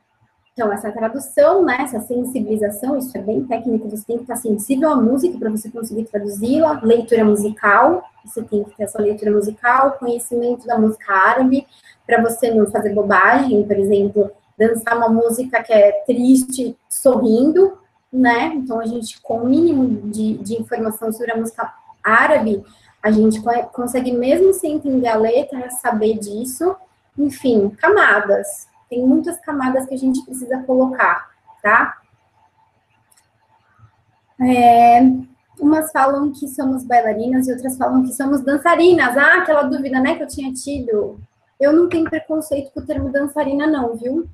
Então, essa tradução, né, essa sensibilização, isso é bem técnico, você tem que estar sensível à música para você conseguir traduzi-la. Leitura musical, você tem que ter essa leitura musical, conhecimento da música árabe, para você não fazer bobagem, por exemplo, dançar uma música que é triste, sorrindo, né? Então, a gente, com o mínimo de informação sobre a música árabe, a gente consegue, mesmo sem entender a letra, saber disso. Enfim, camadas. Tem muitas camadas que a gente precisa colocar, tá? Umas falam que somos bailarinas e outras falam que somos dançarinas. Ah, aquela dúvida, né, que eu tinha tido. Eu não tenho preconceito com o termo dançarina, não, viu?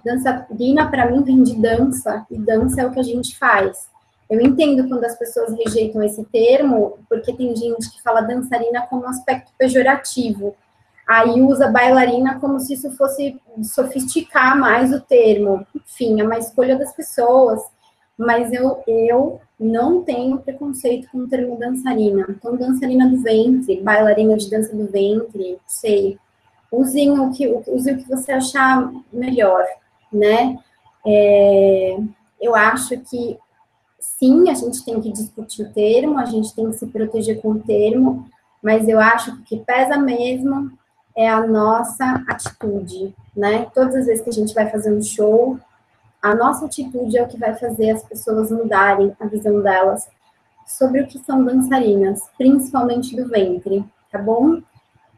Dançarina, para mim, vem de dança, e dança é o que a gente faz. Eu entendo quando as pessoas rejeitam esse termo, porque tem gente que fala dançarina como um aspecto pejorativo. Aí usa bailarina como se isso fosse sofisticar mais o termo. Enfim, é uma escolha das pessoas. Mas eu não tenho preconceito com o termo dançarina. Então, dançarina do ventre, bailarina de dança do ventre, sei. Use o que você achar melhor, né? Eu acho que, sim, a gente tem que discutir o termo, a gente tem que se proteger com o termo, mas eu acho que o que pesa mesmo é a nossa atitude, né? Todas as vezes que a gente vai fazer um show, a nossa atitude é o que vai fazer as pessoas mudarem a visão delas sobre o que são dançarinas, principalmente do ventre, tá bom?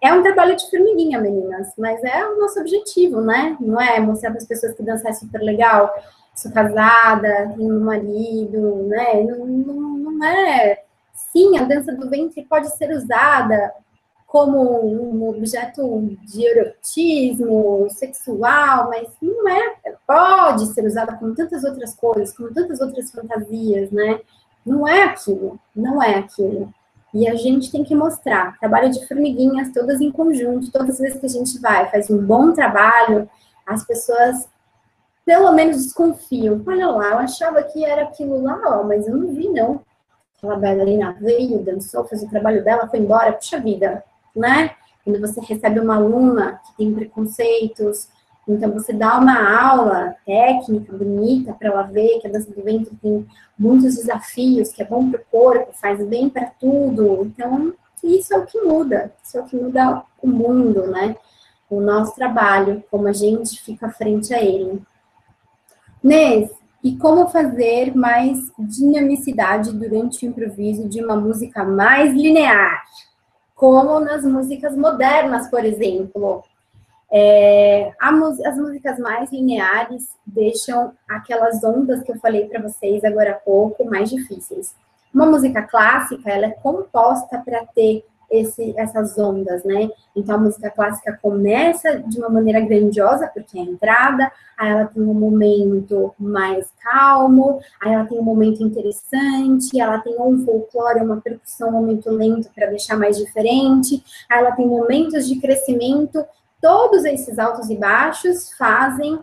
É um trabalho de formiguinha, meninas, mas é o nosso objetivo, né? Não é mostrar para as pessoas que dançar é super legal, sou casada, tenho um marido, né? Não é... Sim, a dança do ventre pode ser usada como um objeto de erotismo sexual, mas não é, pode ser usada como tantas outras coisas, como tantas outras fantasias, né? Não é aquilo, não é aquilo. E a gente tem que mostrar, trabalho de formiguinhas, todas em conjunto, todas as vezes que a gente vai, faz um bom trabalho, as pessoas pelo menos desconfiam. Olha lá, eu achava que era aquilo lá, ó, mas eu não vi, não. Aquela bailarina veio, dançou, fez o trabalho dela, foi embora, puxa vida, né? Quando você recebe uma aluna que tem preconceitos, então você dá uma aula técnica, bonita, para ela ver que a dança do ventre tem muitos desafios, que é bom para o corpo, faz bem para tudo. Então, isso é o que muda o mundo, né? o nosso trabalho, como a gente fica frente a ele. Nes, e como fazer mais dinamicidade durante o improviso de uma música mais linear? Como nas músicas modernas, por exemplo. As músicas mais lineares deixam aquelas ondas que eu falei para vocês agora há pouco mais difíceis. Uma música clássica, ela é composta para ter essas ondas, né? Então, a música clássica começa de uma maneira grandiosa, porque é a entrada, aí ela tem um momento mais calmo, aí ela tem um momento interessante, ela tem um folclore, uma percussão, um momento lento para deixar mais diferente, aí ela tem momentos de crescimento. Todos esses altos e baixos fazem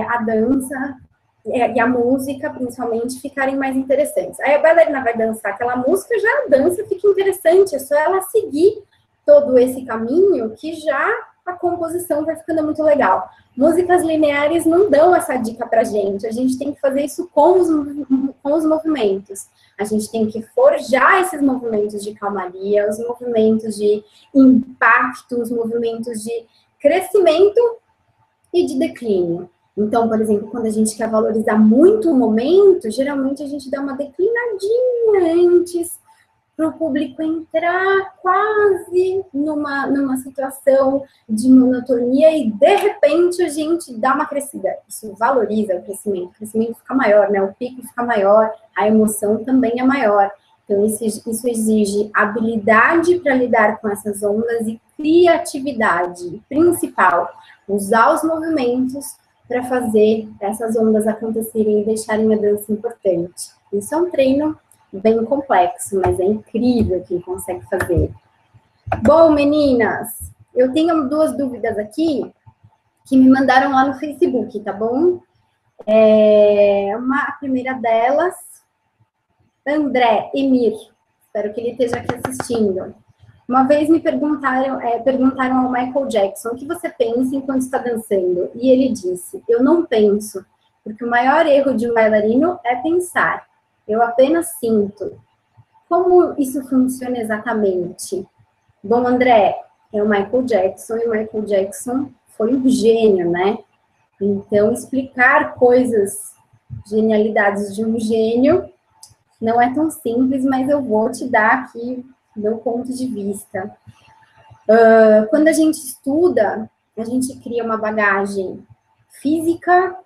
a dança e a música, principalmente, ficarem mais interessantes. Aí a bailarina vai dançar aquela música, já a dança fica interessante, é só ela seguir todo esse caminho que já a composição vai ficando muito legal. Músicas lineares não dão essa dica pra gente, a gente tem que fazer isso com os movimentos. A gente tem que forjar esses movimentos de calmaria, os movimentos de impacto, os movimentos de crescimento e de declínio. Então, por exemplo, quando a gente quer valorizar muito o momento, geralmente a gente dá uma declinadinha antes para o público entrar quase numa situação de monotonia e, de repente, a gente dá uma crescida. Isso valoriza o crescimento fica maior, né? O pico fica maior, a emoção também é maior. Então, isso exige habilidade para lidar com essas ondas e criatividade, principal. Usar os movimentos para fazer essas ondas acontecerem e deixarem a dança importante. Isso é um treino bem complexo, mas é incrível quem consegue fazer. Bom, meninas, eu tenho 2 dúvidas aqui que me mandaram lá no Facebook, tá bom? A primeira delas, André Emir, espero que ele esteja aqui assistindo. Uma vez me perguntaram ao Michael Jackson, o que você pensa enquanto está dançando? E ele disse, eu não penso, porque o maior erro de um bailarino é pensar. Eu apenas sinto. Como isso funciona exatamente? Bom, André, é o Michael Jackson, e o Michael Jackson foi um gênio, né? Então, explicar coisas, genialidades de um gênio, não é tão simples, mas eu vou te dar aqui meu ponto de vista. Quando a gente estuda, a gente cria uma bagagem física,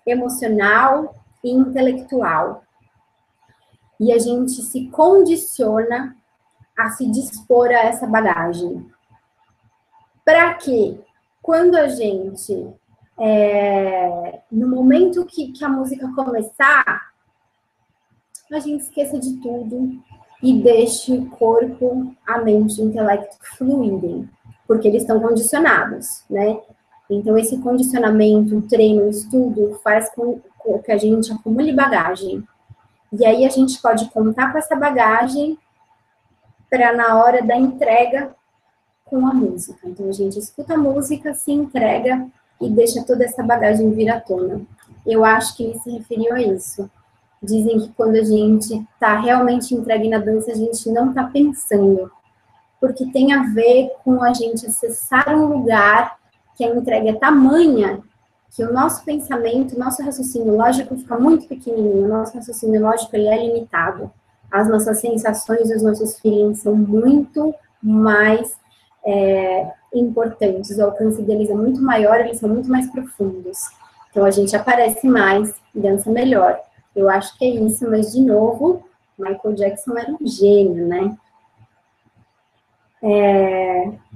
emocional e intelectual. E a gente se condiciona a se dispor a essa bagagem. Para que, quando a gente, no momento que a música começar, a gente esqueça de tudo e deixe o corpo, a mente e o intelecto fluírem, porque eles estão condicionados, né? Então, esse condicionamento, o treino, o estudo, faz com que a gente acumule bagagem. E aí, a gente pode contar com essa bagagem para, na hora da entrega, com a música. Então, a gente escuta a música, se entrega e deixa toda essa bagagem vir à tona. Eu acho que ele se referiu a isso. Dizem que quando a gente está realmente entregue na dança, a gente não está pensando. Porque tem a ver com a gente acessar um lugar que a entrega é tamanha que o nosso pensamento, o nosso raciocínio lógico fica muito pequenininho. O nosso raciocínio lógico ele é limitado. As nossas sensações e os nossos feelings são muito mais importantes. O alcance deles é muito maior, eles são muito mais profundos. Então, a gente aparece mais e dança melhor. Eu acho que é isso, mas, de novo, Michael Jackson era um gênio, né?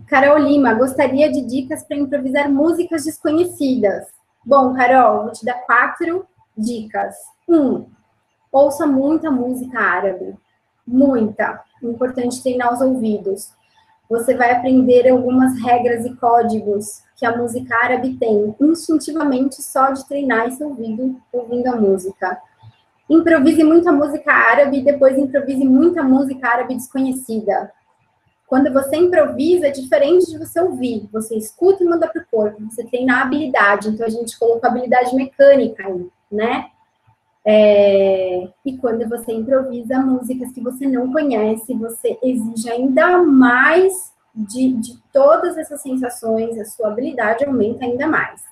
Carol Lima, gostaria de dicas para improvisar músicas desconhecidas. Bom, Carol, vou te dar 4 dicas. 1, ouça muita música árabe. Muita. Importante treinar os ouvidos. Você vai aprender algumas regras e códigos que a música árabe tem, instintivamente, só de treinar esse ouvido ouvindo a música. Improvise muita música árabe e depois improvise muita música árabe desconhecida. Quando você improvisa, é diferente de você ouvir. Você escuta e manda para o corpo. Você treina a habilidade. Então, a gente colocou habilidade mecânica aí, né? E quando você improvisa músicas que você não conhece, você exige ainda mais de todas essas sensações, a sua habilidade aumenta ainda mais.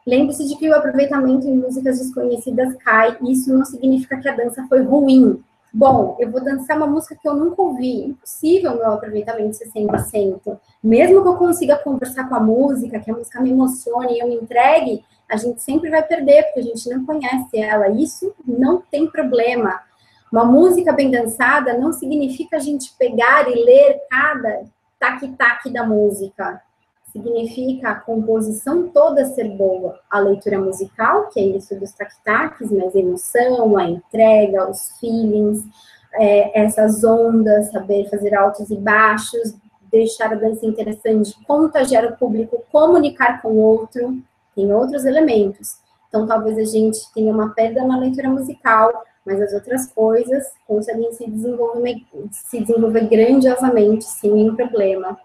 Lembre-se de que o aproveitamento em músicas desconhecidas cai, e isso não significa que a dança foi ruim. Bom, eu vou dançar uma música que eu nunca ouvi, impossível meu aproveitamento ser 100%. Mesmo que eu consiga conversar com a música, que a música me emocione e eu me entregue, a gente sempre vai perder, porque a gente não conhece ela. Isso não tem problema. Uma música bem dançada não significa a gente pegar e ler cada tac-tac da música. Significa a composição toda ser boa. A leitura musical, que é isso dos tac-tacs, mas a emoção, a entrega, os feelings, essas ondas, saber fazer altos e baixos, deixar a dança interessante, contagiar o público, comunicar com o outro, tem outros elementos. Então, talvez a gente tenha uma perda na leitura musical, mas as outras coisas conseguem se desenvolver grandiosamente, sem nenhum problema.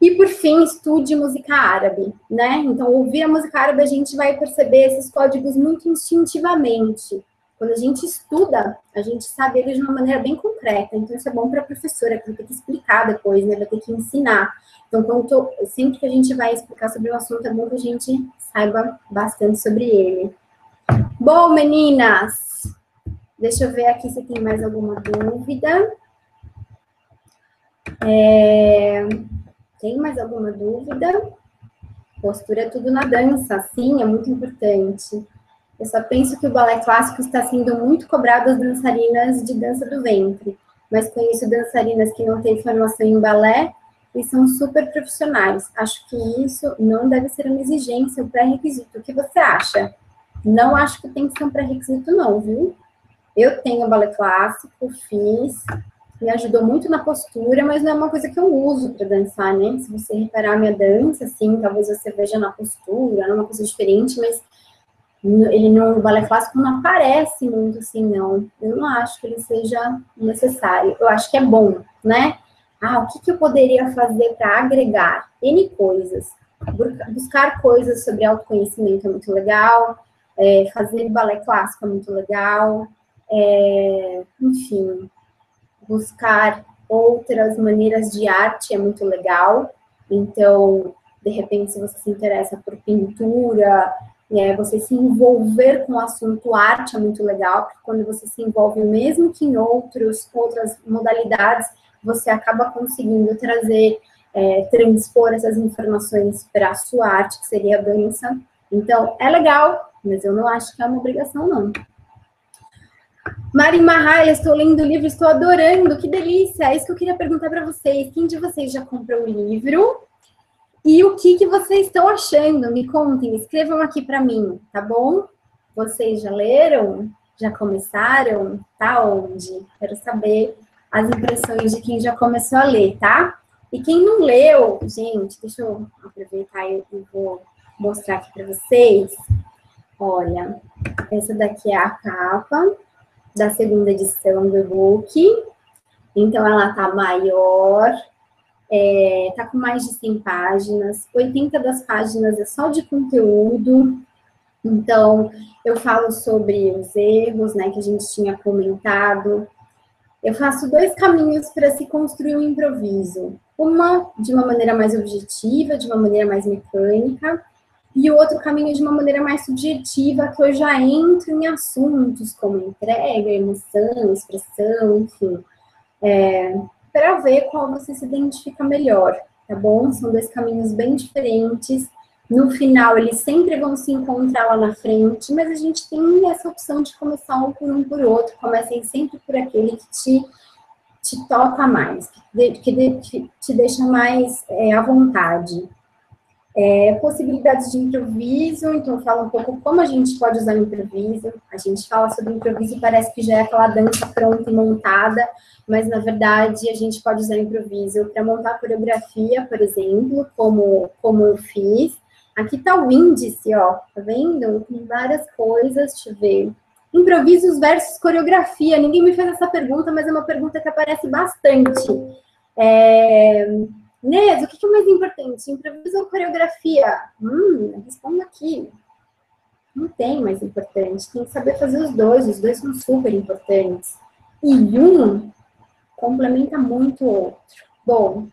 E, por fim, estude música árabe, né? Então, ouvir a música árabe, a gente vai perceber esses códigos muito instintivamente. Quando a gente estuda, a gente sabe eles de uma maneira bem concreta. Então, isso é bom para a professora, que vai ter que explicar depois, né? Vai ter que ensinar. Então, sempre que a gente vai explicar sobre o assunto, é bom que a gente saiba bastante sobre ele. Bom, meninas, deixa eu ver aqui se tem mais alguma dúvida. Tem mais alguma dúvida? Postura é tudo na dança, sim, é muito importante. Eu só penso que o balé clássico está sendo muito cobrado das dançarinas de dança do ventre, mas conheço dançarinas que não têm formação em balé e são super profissionais. Acho que isso não deve ser uma exigência, um pré-requisito. O que você acha? Não acho que tem que ser um pré-requisito, não, viu? Eu tenho balé clássico, fiz, me ajudou muito na postura, mas não é uma coisa que eu uso para dançar, né? Se você reparar a minha dança, assim, talvez você veja na postura, não é uma coisa diferente, mas ele no balé clássico não aparece muito assim, não. Eu não acho que ele seja necessário. Eu acho que é bom, né? O que eu poderia fazer para agregar? N coisas. Buscar coisas sobre autoconhecimento é muito legal. Fazer balé clássico é muito legal. Enfim, buscar outras maneiras de arte é muito legal. Então, de repente, se você se interessa por pintura, você se envolver com o assunto arte é muito legal, porque quando você se envolve, mesmo que em outras modalidades, você acaba conseguindo trazer, transpor essas informações para a sua arte, que seria a dança. Então, é legal, mas eu não acho que é uma obrigação, não. Mari Marraia, estou lendo o livro, estou adorando, que delícia! É isso que eu queria perguntar para vocês. Quem de vocês já comprou o livro? E o que vocês estão achando? Me contem, escrevam aqui para mim, tá bom? Vocês já leram? Já começaram? Tá onde? Quero saber as impressões de quem já começou a ler, tá? E quem não leu, gente, deixa eu aproveitar e vou mostrar aqui para vocês. Olha, essa daqui é a capa da segunda edição do e-book. Então, ela tá maior, tá com mais de 100 páginas, 80 das páginas é só de conteúdo. Então, eu falo sobre os erros, né, que a gente tinha comentado. Eu faço 2 caminhos para se construir um improviso. Uma de uma maneira mais objetiva, de uma maneira mais mecânica, e o outro caminho de uma maneira mais subjetiva, que eu já entro em assuntos como entrega, emoção, expressão, enfim, para ver qual você se identifica melhor, tá bom? São 2 caminhos bem diferentes. No final, eles sempre vão se encontrar lá na frente, mas a gente tem essa opção de começar um por outro. Comecem sempre por aquele que te toca mais, que te deixa mais à vontade. Possibilidades de improviso, então eu falo um pouco como a gente pode usar o improviso. A gente fala sobre improviso e parece que já é aquela dança pronta e montada, mas na verdade a gente pode usar improviso para montar coreografia, por exemplo, como eu fiz. Aqui tá o índice, ó, tá vendo? Tem várias coisas, deixa eu ver. Improvisos versus coreografia. Ninguém me fez essa pergunta, mas é uma pergunta que aparece bastante. Nes, o que é mais importante? Improviso ou coreografia? Responda aqui. Não tem mais importante. Tem que saber fazer os dois são super importantes. E um complementa muito o outro. Bom,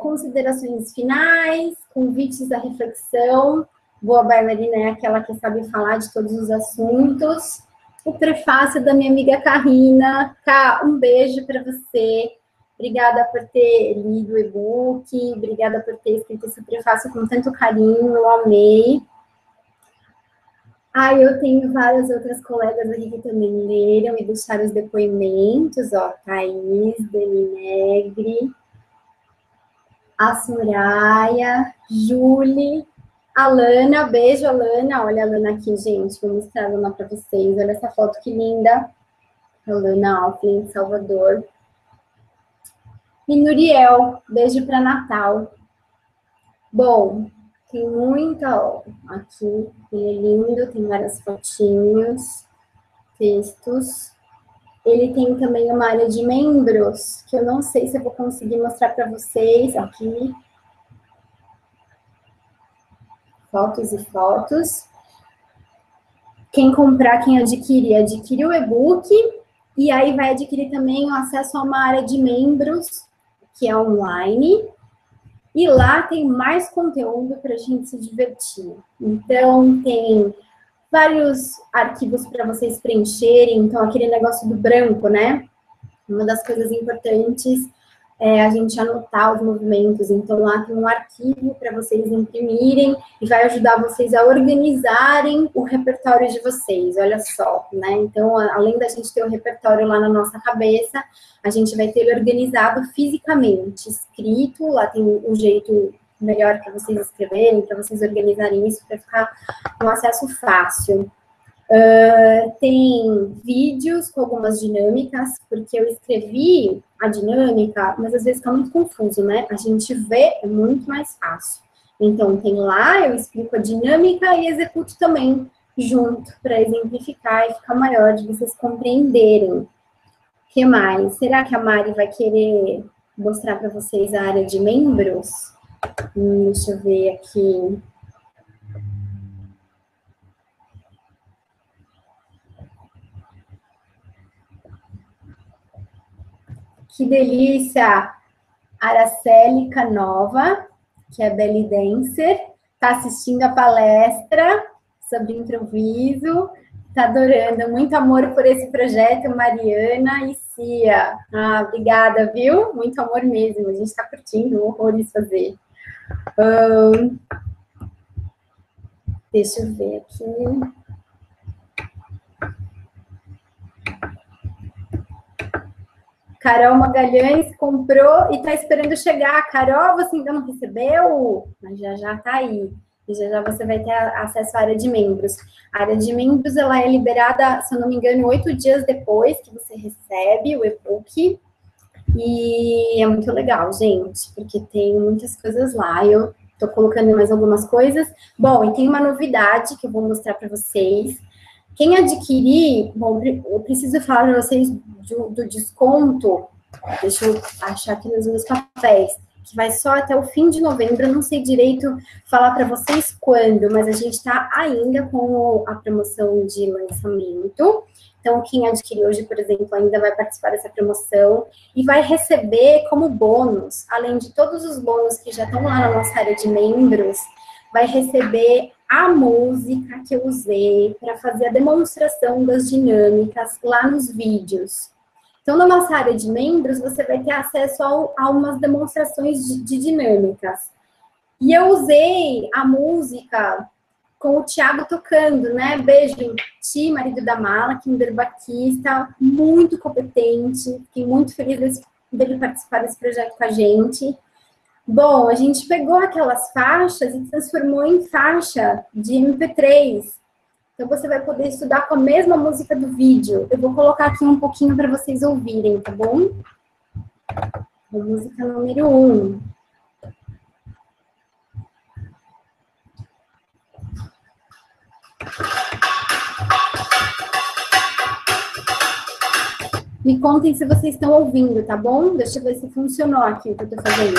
Considerações finais, convites à reflexão. Boa bailarina é aquela que sabe falar de todos os assuntos. O prefácio da minha amiga Carina. Cá, um beijo para você. Obrigada por ter lido o e-book, obrigada por ter escrito esse prefácio com tanto carinho, eu amei. Eu tenho várias outras colegas aqui que também leram e deixaram os depoimentos, ó, Thaís, Dani Negri, a Soraya, Julie, Alana, beijo, Alana. Olha a Alana aqui, gente, vou mostrar a Alana para vocês. Olha essa foto que linda. Alana Alfin, Salvador. E Nuriel, beijo para Natal. Bom, tem muita, ó, aqui, ele é lindo, tem várias fotinhos, textos. Ele tem também uma área de membros, que eu não sei se eu vou conseguir mostrar para vocês aqui. Fotos e fotos. Quem comprar, quem adquire o e-book, e aí vai adquirir também o acesso a uma área de membros, que é online, e lá tem mais conteúdo para a gente se divertir. Então, tem vários arquivos para vocês preencherem, então aquele negócio do branco, né? Uma das coisas importantes é a gente anotar os movimentos, então lá tem um arquivo para vocês imprimirem e vai ajudar vocês a organizarem o repertório de vocês, olha só, né? Então, além da gente ter o repertório lá na nossa cabeça, a gente vai ter ele organizado fisicamente, escrito, lá tem um jeito melhor para vocês escreverem, para vocês organizarem isso, para ficar um acesso fácil. Tem vídeos com algumas dinâmicas, porque eu escrevi a dinâmica, mas às vezes fica muito confuso, né? A gente vê, é muito mais fácil. Então, tem lá, eu explico a dinâmica e executo também junto, para exemplificar e ficar maior, de vocês compreenderem. O que mais? Será que a Mari vai querer mostrar para vocês a área de membros? Deixa eu ver aqui. Que delícia! Araceli Canova, que é belly dancer, está assistindo a palestra sobre improviso, está adorando. Muito amor por esse projeto, Mariana e Cia. Obrigada, viu? Muito amor mesmo, a gente está curtindo, horrores fazer. Deixa eu ver aqui. Carol Magalhães comprou e está esperando chegar. Carol, você ainda não recebeu? Mas já está aí. E já você vai ter acesso à área de membros. A área de membros, ela é liberada, se eu não me engano, 8 dias depois que você recebe o e-book. E é muito legal, gente, porque tem muitas coisas lá. Eu estou colocando mais algumas coisas. Bom, e tem uma novidade que eu vou mostrar para vocês. Quem adquirir, bom, eu preciso falar para vocês do desconto, deixa eu achar aqui nos meus papéis, que vai só até o fim de novembro, eu não sei direito falar para vocês quando, mas a gente está ainda com a promoção de lançamento. Então, quem adquirir hoje, por exemplo, ainda vai participar dessa promoção e vai receber como bônus, além de todos os bônus que já estão lá na nossa área de membros, vai receber a música que eu usei para fazer a demonstração das dinâmicas lá nos vídeos. Então, na nossa área de membros, você vai ter acesso a umas demonstrações de dinâmicas. E eu usei a música com o Thiago tocando, né? Beijo, Ti, marido da Mala, kinderbaquista, muito competente. Fiquei muito feliz dele participar desse projeto com a gente. Bom, a gente pegou aquelas faixas e transformou em faixa de MP3. Então, você vai poder estudar com a mesma música do vídeo. Eu vou colocar aqui um pouquinho para vocês ouvirem, tá bom? A música número 1. Me contem se vocês estão ouvindo, tá bom? Deixa eu ver se funcionou aqui o que eu tô fazendo.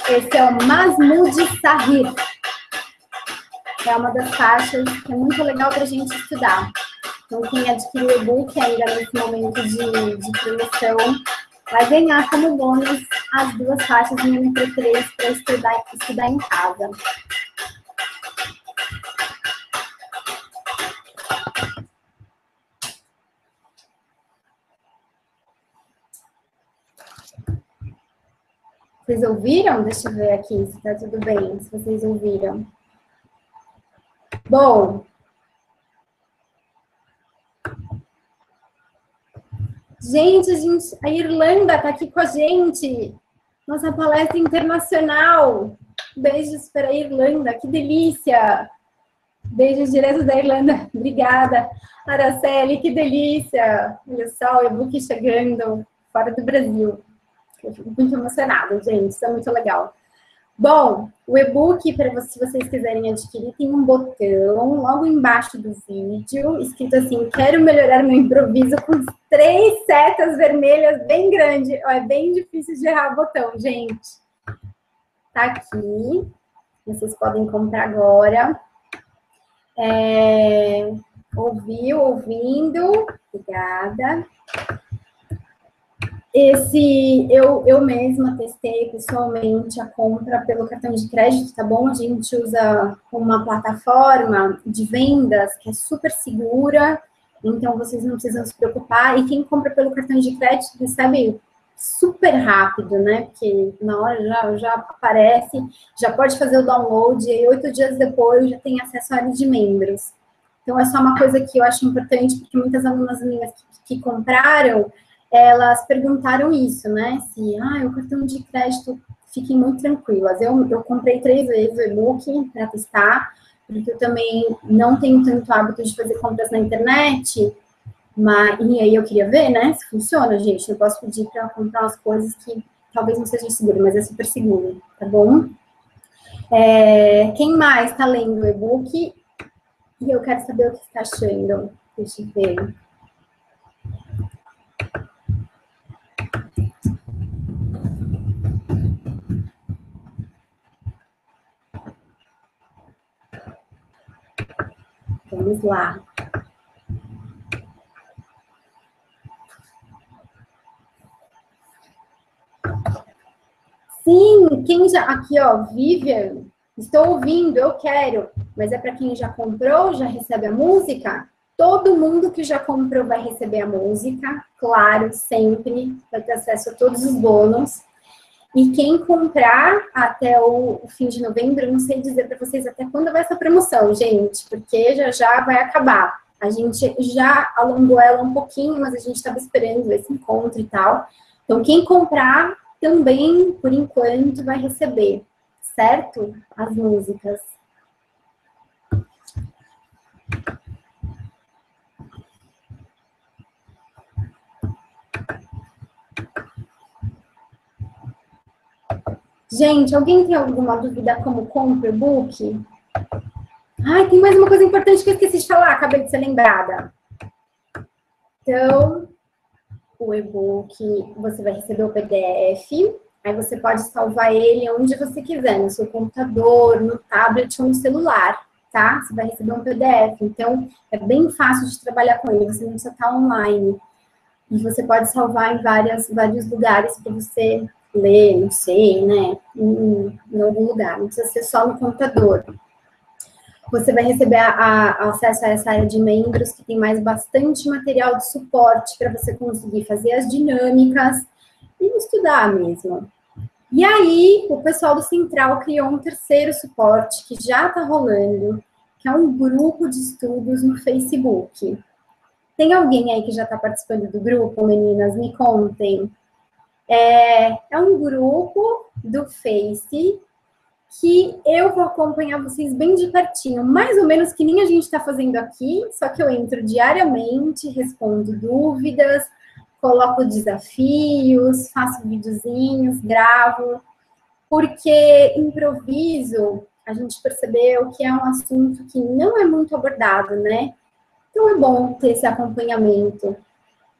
Esse é o Masmoud Sahir. é uma das faixas que é muito legal para a gente estudar. Então, quem adquirir o e-book ainda nesse momento de promoção, vai ganhar como bônus as 2 faixas em MP3 para estudar em casa. Vocês ouviram? Deixa eu ver aqui se tá tudo bem, se vocês ouviram. Bom. Gente, a Irlanda tá aqui com a gente. Nossa palestra internacional. Beijos para a Irlanda, que delícia. Beijos direto da Irlanda. Obrigada, Araceli, que delícia. Olha só, o e-book chegando fora do Brasil. Eu fico muito emocionada, gente, isso é muito legal. Bom, o e-book, se vocês quiserem adquirir, tem um botão logo embaixo do vídeo, escrito assim, quero melhorar meu improviso, com 3 setas vermelhas bem grandes. É bem difícil de errar o botão, gente. Tá aqui, vocês podem comprar agora. Ouvindo, obrigada. Eu mesma testei pessoalmente a compra pelo cartão de crédito, tá bom? A gente usa uma plataforma de vendas que é super segura, então vocês não precisam se preocupar. E quem compra pelo cartão de crédito recebe super rápido, né? Porque na hora já aparece, já pode fazer o download, e aí 8 dias depois já tem acesso à área de membros. Então, é só uma coisa que eu acho importante, porque muitas alunas minhas que compraram, elas perguntaram isso, né? Se, o cartão de crédito, fiquem muito tranquilas. Eu comprei 3 vezes o e-book para testar, porque eu também não tenho tanto hábito de fazer compras na internet, e aí eu queria ver, né, se funciona, gente. Eu posso pedir para comprar umas coisas que talvez não sejam seguras, mas é super seguro, tá bom? Quem mais está lendo o e-book? E eu quero saber o que está achando. Deixa eu ver. Vamos lá. Sim, quem já... Aqui, ó, Vivian. Estou ouvindo, eu quero. Mas é para quem já comprou, já recebe a música? Todo mundo que já comprou vai receber a música. Claro, sempre. Vai ter acesso a todos os bônus. E quem comprar até o fim de novembro, eu não sei dizer para vocês até quando vai essa promoção, gente, porque já vai acabar. A gente já alongou ela um pouquinho, mas a gente estava esperando esse encontro e tal. Então, quem comprar também, por enquanto, vai receber, certo? As músicas. Gente, alguém tem alguma dúvida como compra o e-book? Tem mais uma coisa importante que eu esqueci de falar, acabei de ser lembrada. Então, o e-book, você vai receber o PDF, aí você pode salvar ele onde você quiser, no seu computador, no tablet ou no celular, tá? Você vai receber um PDF, então é bem fácil de trabalhar com ele, você não precisa estar online. E você pode salvar em vários lugares para você ler, não sei, né? Em algum lugar, não precisa ser só no computador. Você vai receber acesso a essa área de membros, que tem mais bastante material de suporte para você conseguir fazer as dinâmicas e estudar mesmo. E aí, o pessoal do Central criou um 3º suporte, que já está rolando, que é um grupo de estudos no Facebook. Tem alguém aí que já está participando do grupo, meninas? Me contem. É um grupo do Face que eu vou acompanhar vocês bem de pertinho, mais ou menos que nem a gente está fazendo aqui, só que eu entro diariamente, respondo dúvidas, coloco desafios, faço videozinhos, gravo, porque improviso, a gente percebeu que é um assunto que não é muito abordado, né? Então é bom ter esse acompanhamento.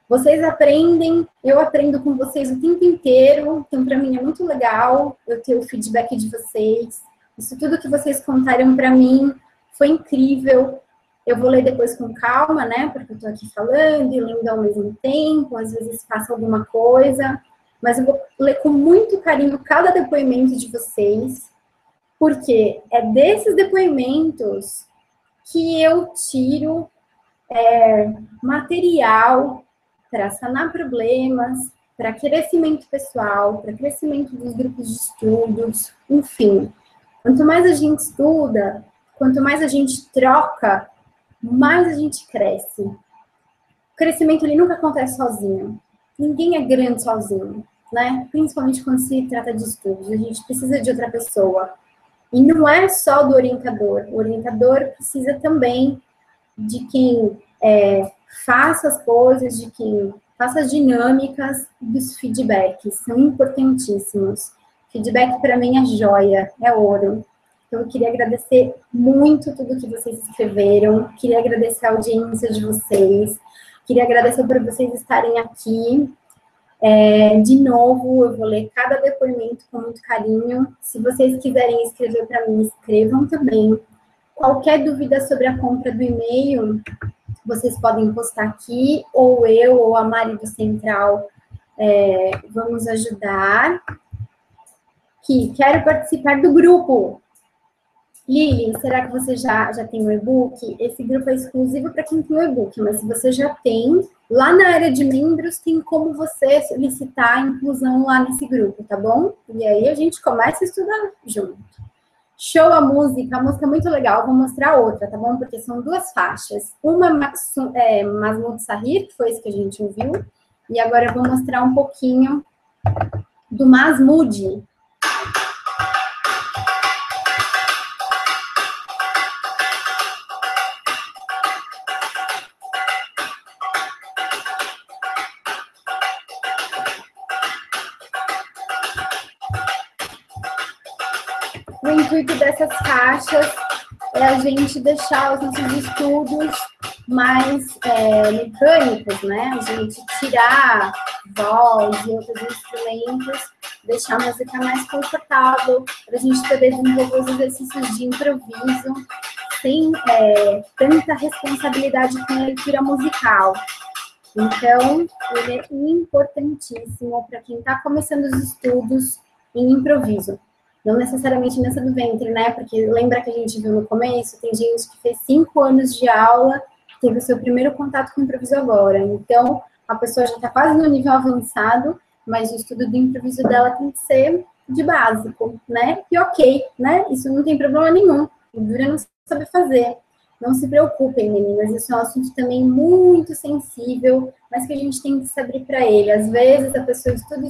Vocês aprendem, eu aprendo com vocês o tempo inteiro, então para mim é muito legal eu ter o feedback de vocês. Isso tudo que vocês contaram para mim Foi incrível. Eu vou ler depois com calma, né? Porque eu tô aqui falando e lendo ao mesmo tempo, às vezes faço alguma coisa, mas eu vou ler com muito carinho cada depoimento de vocês, porque é desses depoimentos que eu tiro material para sanar problemas, para crescimento pessoal, para crescimento dos grupos de estudos, enfim. Quanto mais a gente estuda, quanto mais a gente troca, mais a gente cresce. O crescimento, ele nunca acontece sozinho. Ninguém é grande sozinho, né? Principalmente quando se trata de estudos. A gente precisa de outra pessoa. E não é só do orientador. O orientador precisa também de quem faça as coisas, de quem faça as dinâmicas dos feedbacks. São importantíssimos. Feedback, para mim, é joia, é ouro. Então, eu queria agradecer muito tudo que vocês escreveram, queria agradecer a audiência de vocês, queria agradecer por vocês estarem aqui. De novo, eu vou ler cada depoimento com muito carinho. Se vocês quiserem escrever para mim, escrevam também. Qualquer dúvida sobre a compra do e-mail, vocês podem postar aqui, ou eu, ou a Mari do Central, vamos ajudar. Quero participar do grupo. Lili, será que você já tem o e-book? Esse grupo é exclusivo para quem tem o e-book, mas se você já tem, lá na área de membros tem como você solicitar a inclusão lá nesse grupo, tá bom? E aí a gente começa a estudar junto. Show a música é muito legal, vou mostrar outra, tá bom? Porque são duas faixas. Uma é Masmoud Sahir, que foi esse que a gente ouviu, e agora eu vou mostrar um pouquinho do Masmoud. O intuito dessas faixas é a gente deixar os nossos estudos mais mecânicos, né? A gente tirar voz e outros instrumentos, deixar a música mais confortável, para a gente poder desenvolver os exercícios de improviso sem tanta responsabilidade com a leitura musical. Então, ele é importantíssimo para quem está começando os estudos em improviso. Não necessariamente dança do ventre, né? Porque lembra que a gente viu no começo? Tem gente que fez 5 anos de aula, teve o seu primeiro contato com o improviso agora. Então, a pessoa já está quase no nível avançado, mas o estudo do improviso dela tem que ser de básico, né? E ok, né? Isso não tem problema nenhum. O duro é não saber fazer. Não se preocupem, meninas. Isso é um assunto também muito sensível, mas que a gente tem que se abrir para ele. Às vezes, a pessoa estuda,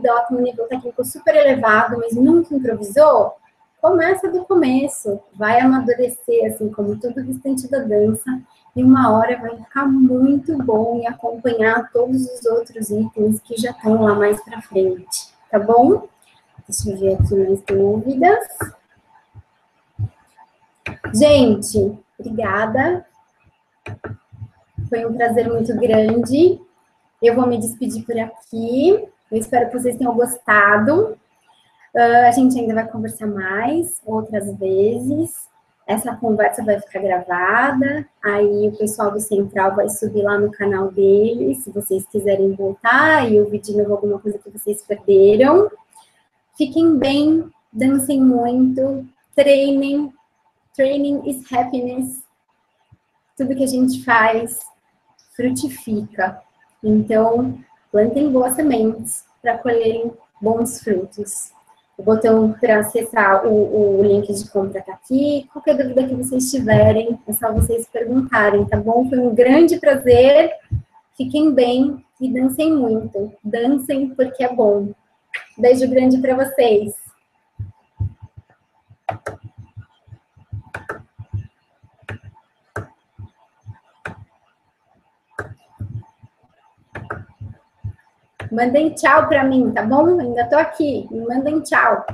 ela tem um nível técnico super elevado, mas nunca improvisou. Começa do começo, vai amadurecer, assim como todo o restante da dança, e uma hora vai ficar muito bom e acompanhar todos os outros itens que já estão lá mais para frente, tá bom? Deixa eu ver aqui mais dúvidas. Gente, obrigada. Foi um prazer muito grande. Eu vou me despedir por aqui. Eu espero que vocês tenham gostado. A gente ainda vai conversar mais, outras vezes. Essa conversa vai ficar gravada. Aí o pessoal do Central vai subir lá no canal deles, se vocês quiserem voltar e ouvir de novo alguma coisa que vocês perderam. Fiquem bem, dancem muito, treinem. Training is happiness. Tudo que a gente faz frutifica. Então, plantem boas sementes para colherem bons frutos. O botão para acessar o link de compra está aqui. Qualquer dúvida que vocês tiverem, é só vocês perguntarem, tá bom? Foi um grande prazer. Fiquem bem e dancem muito. Dancem porque é bom. Beijo grande para vocês. Mandem tchau para mim, tá bom? Ainda tô aqui. Me mandem tchau.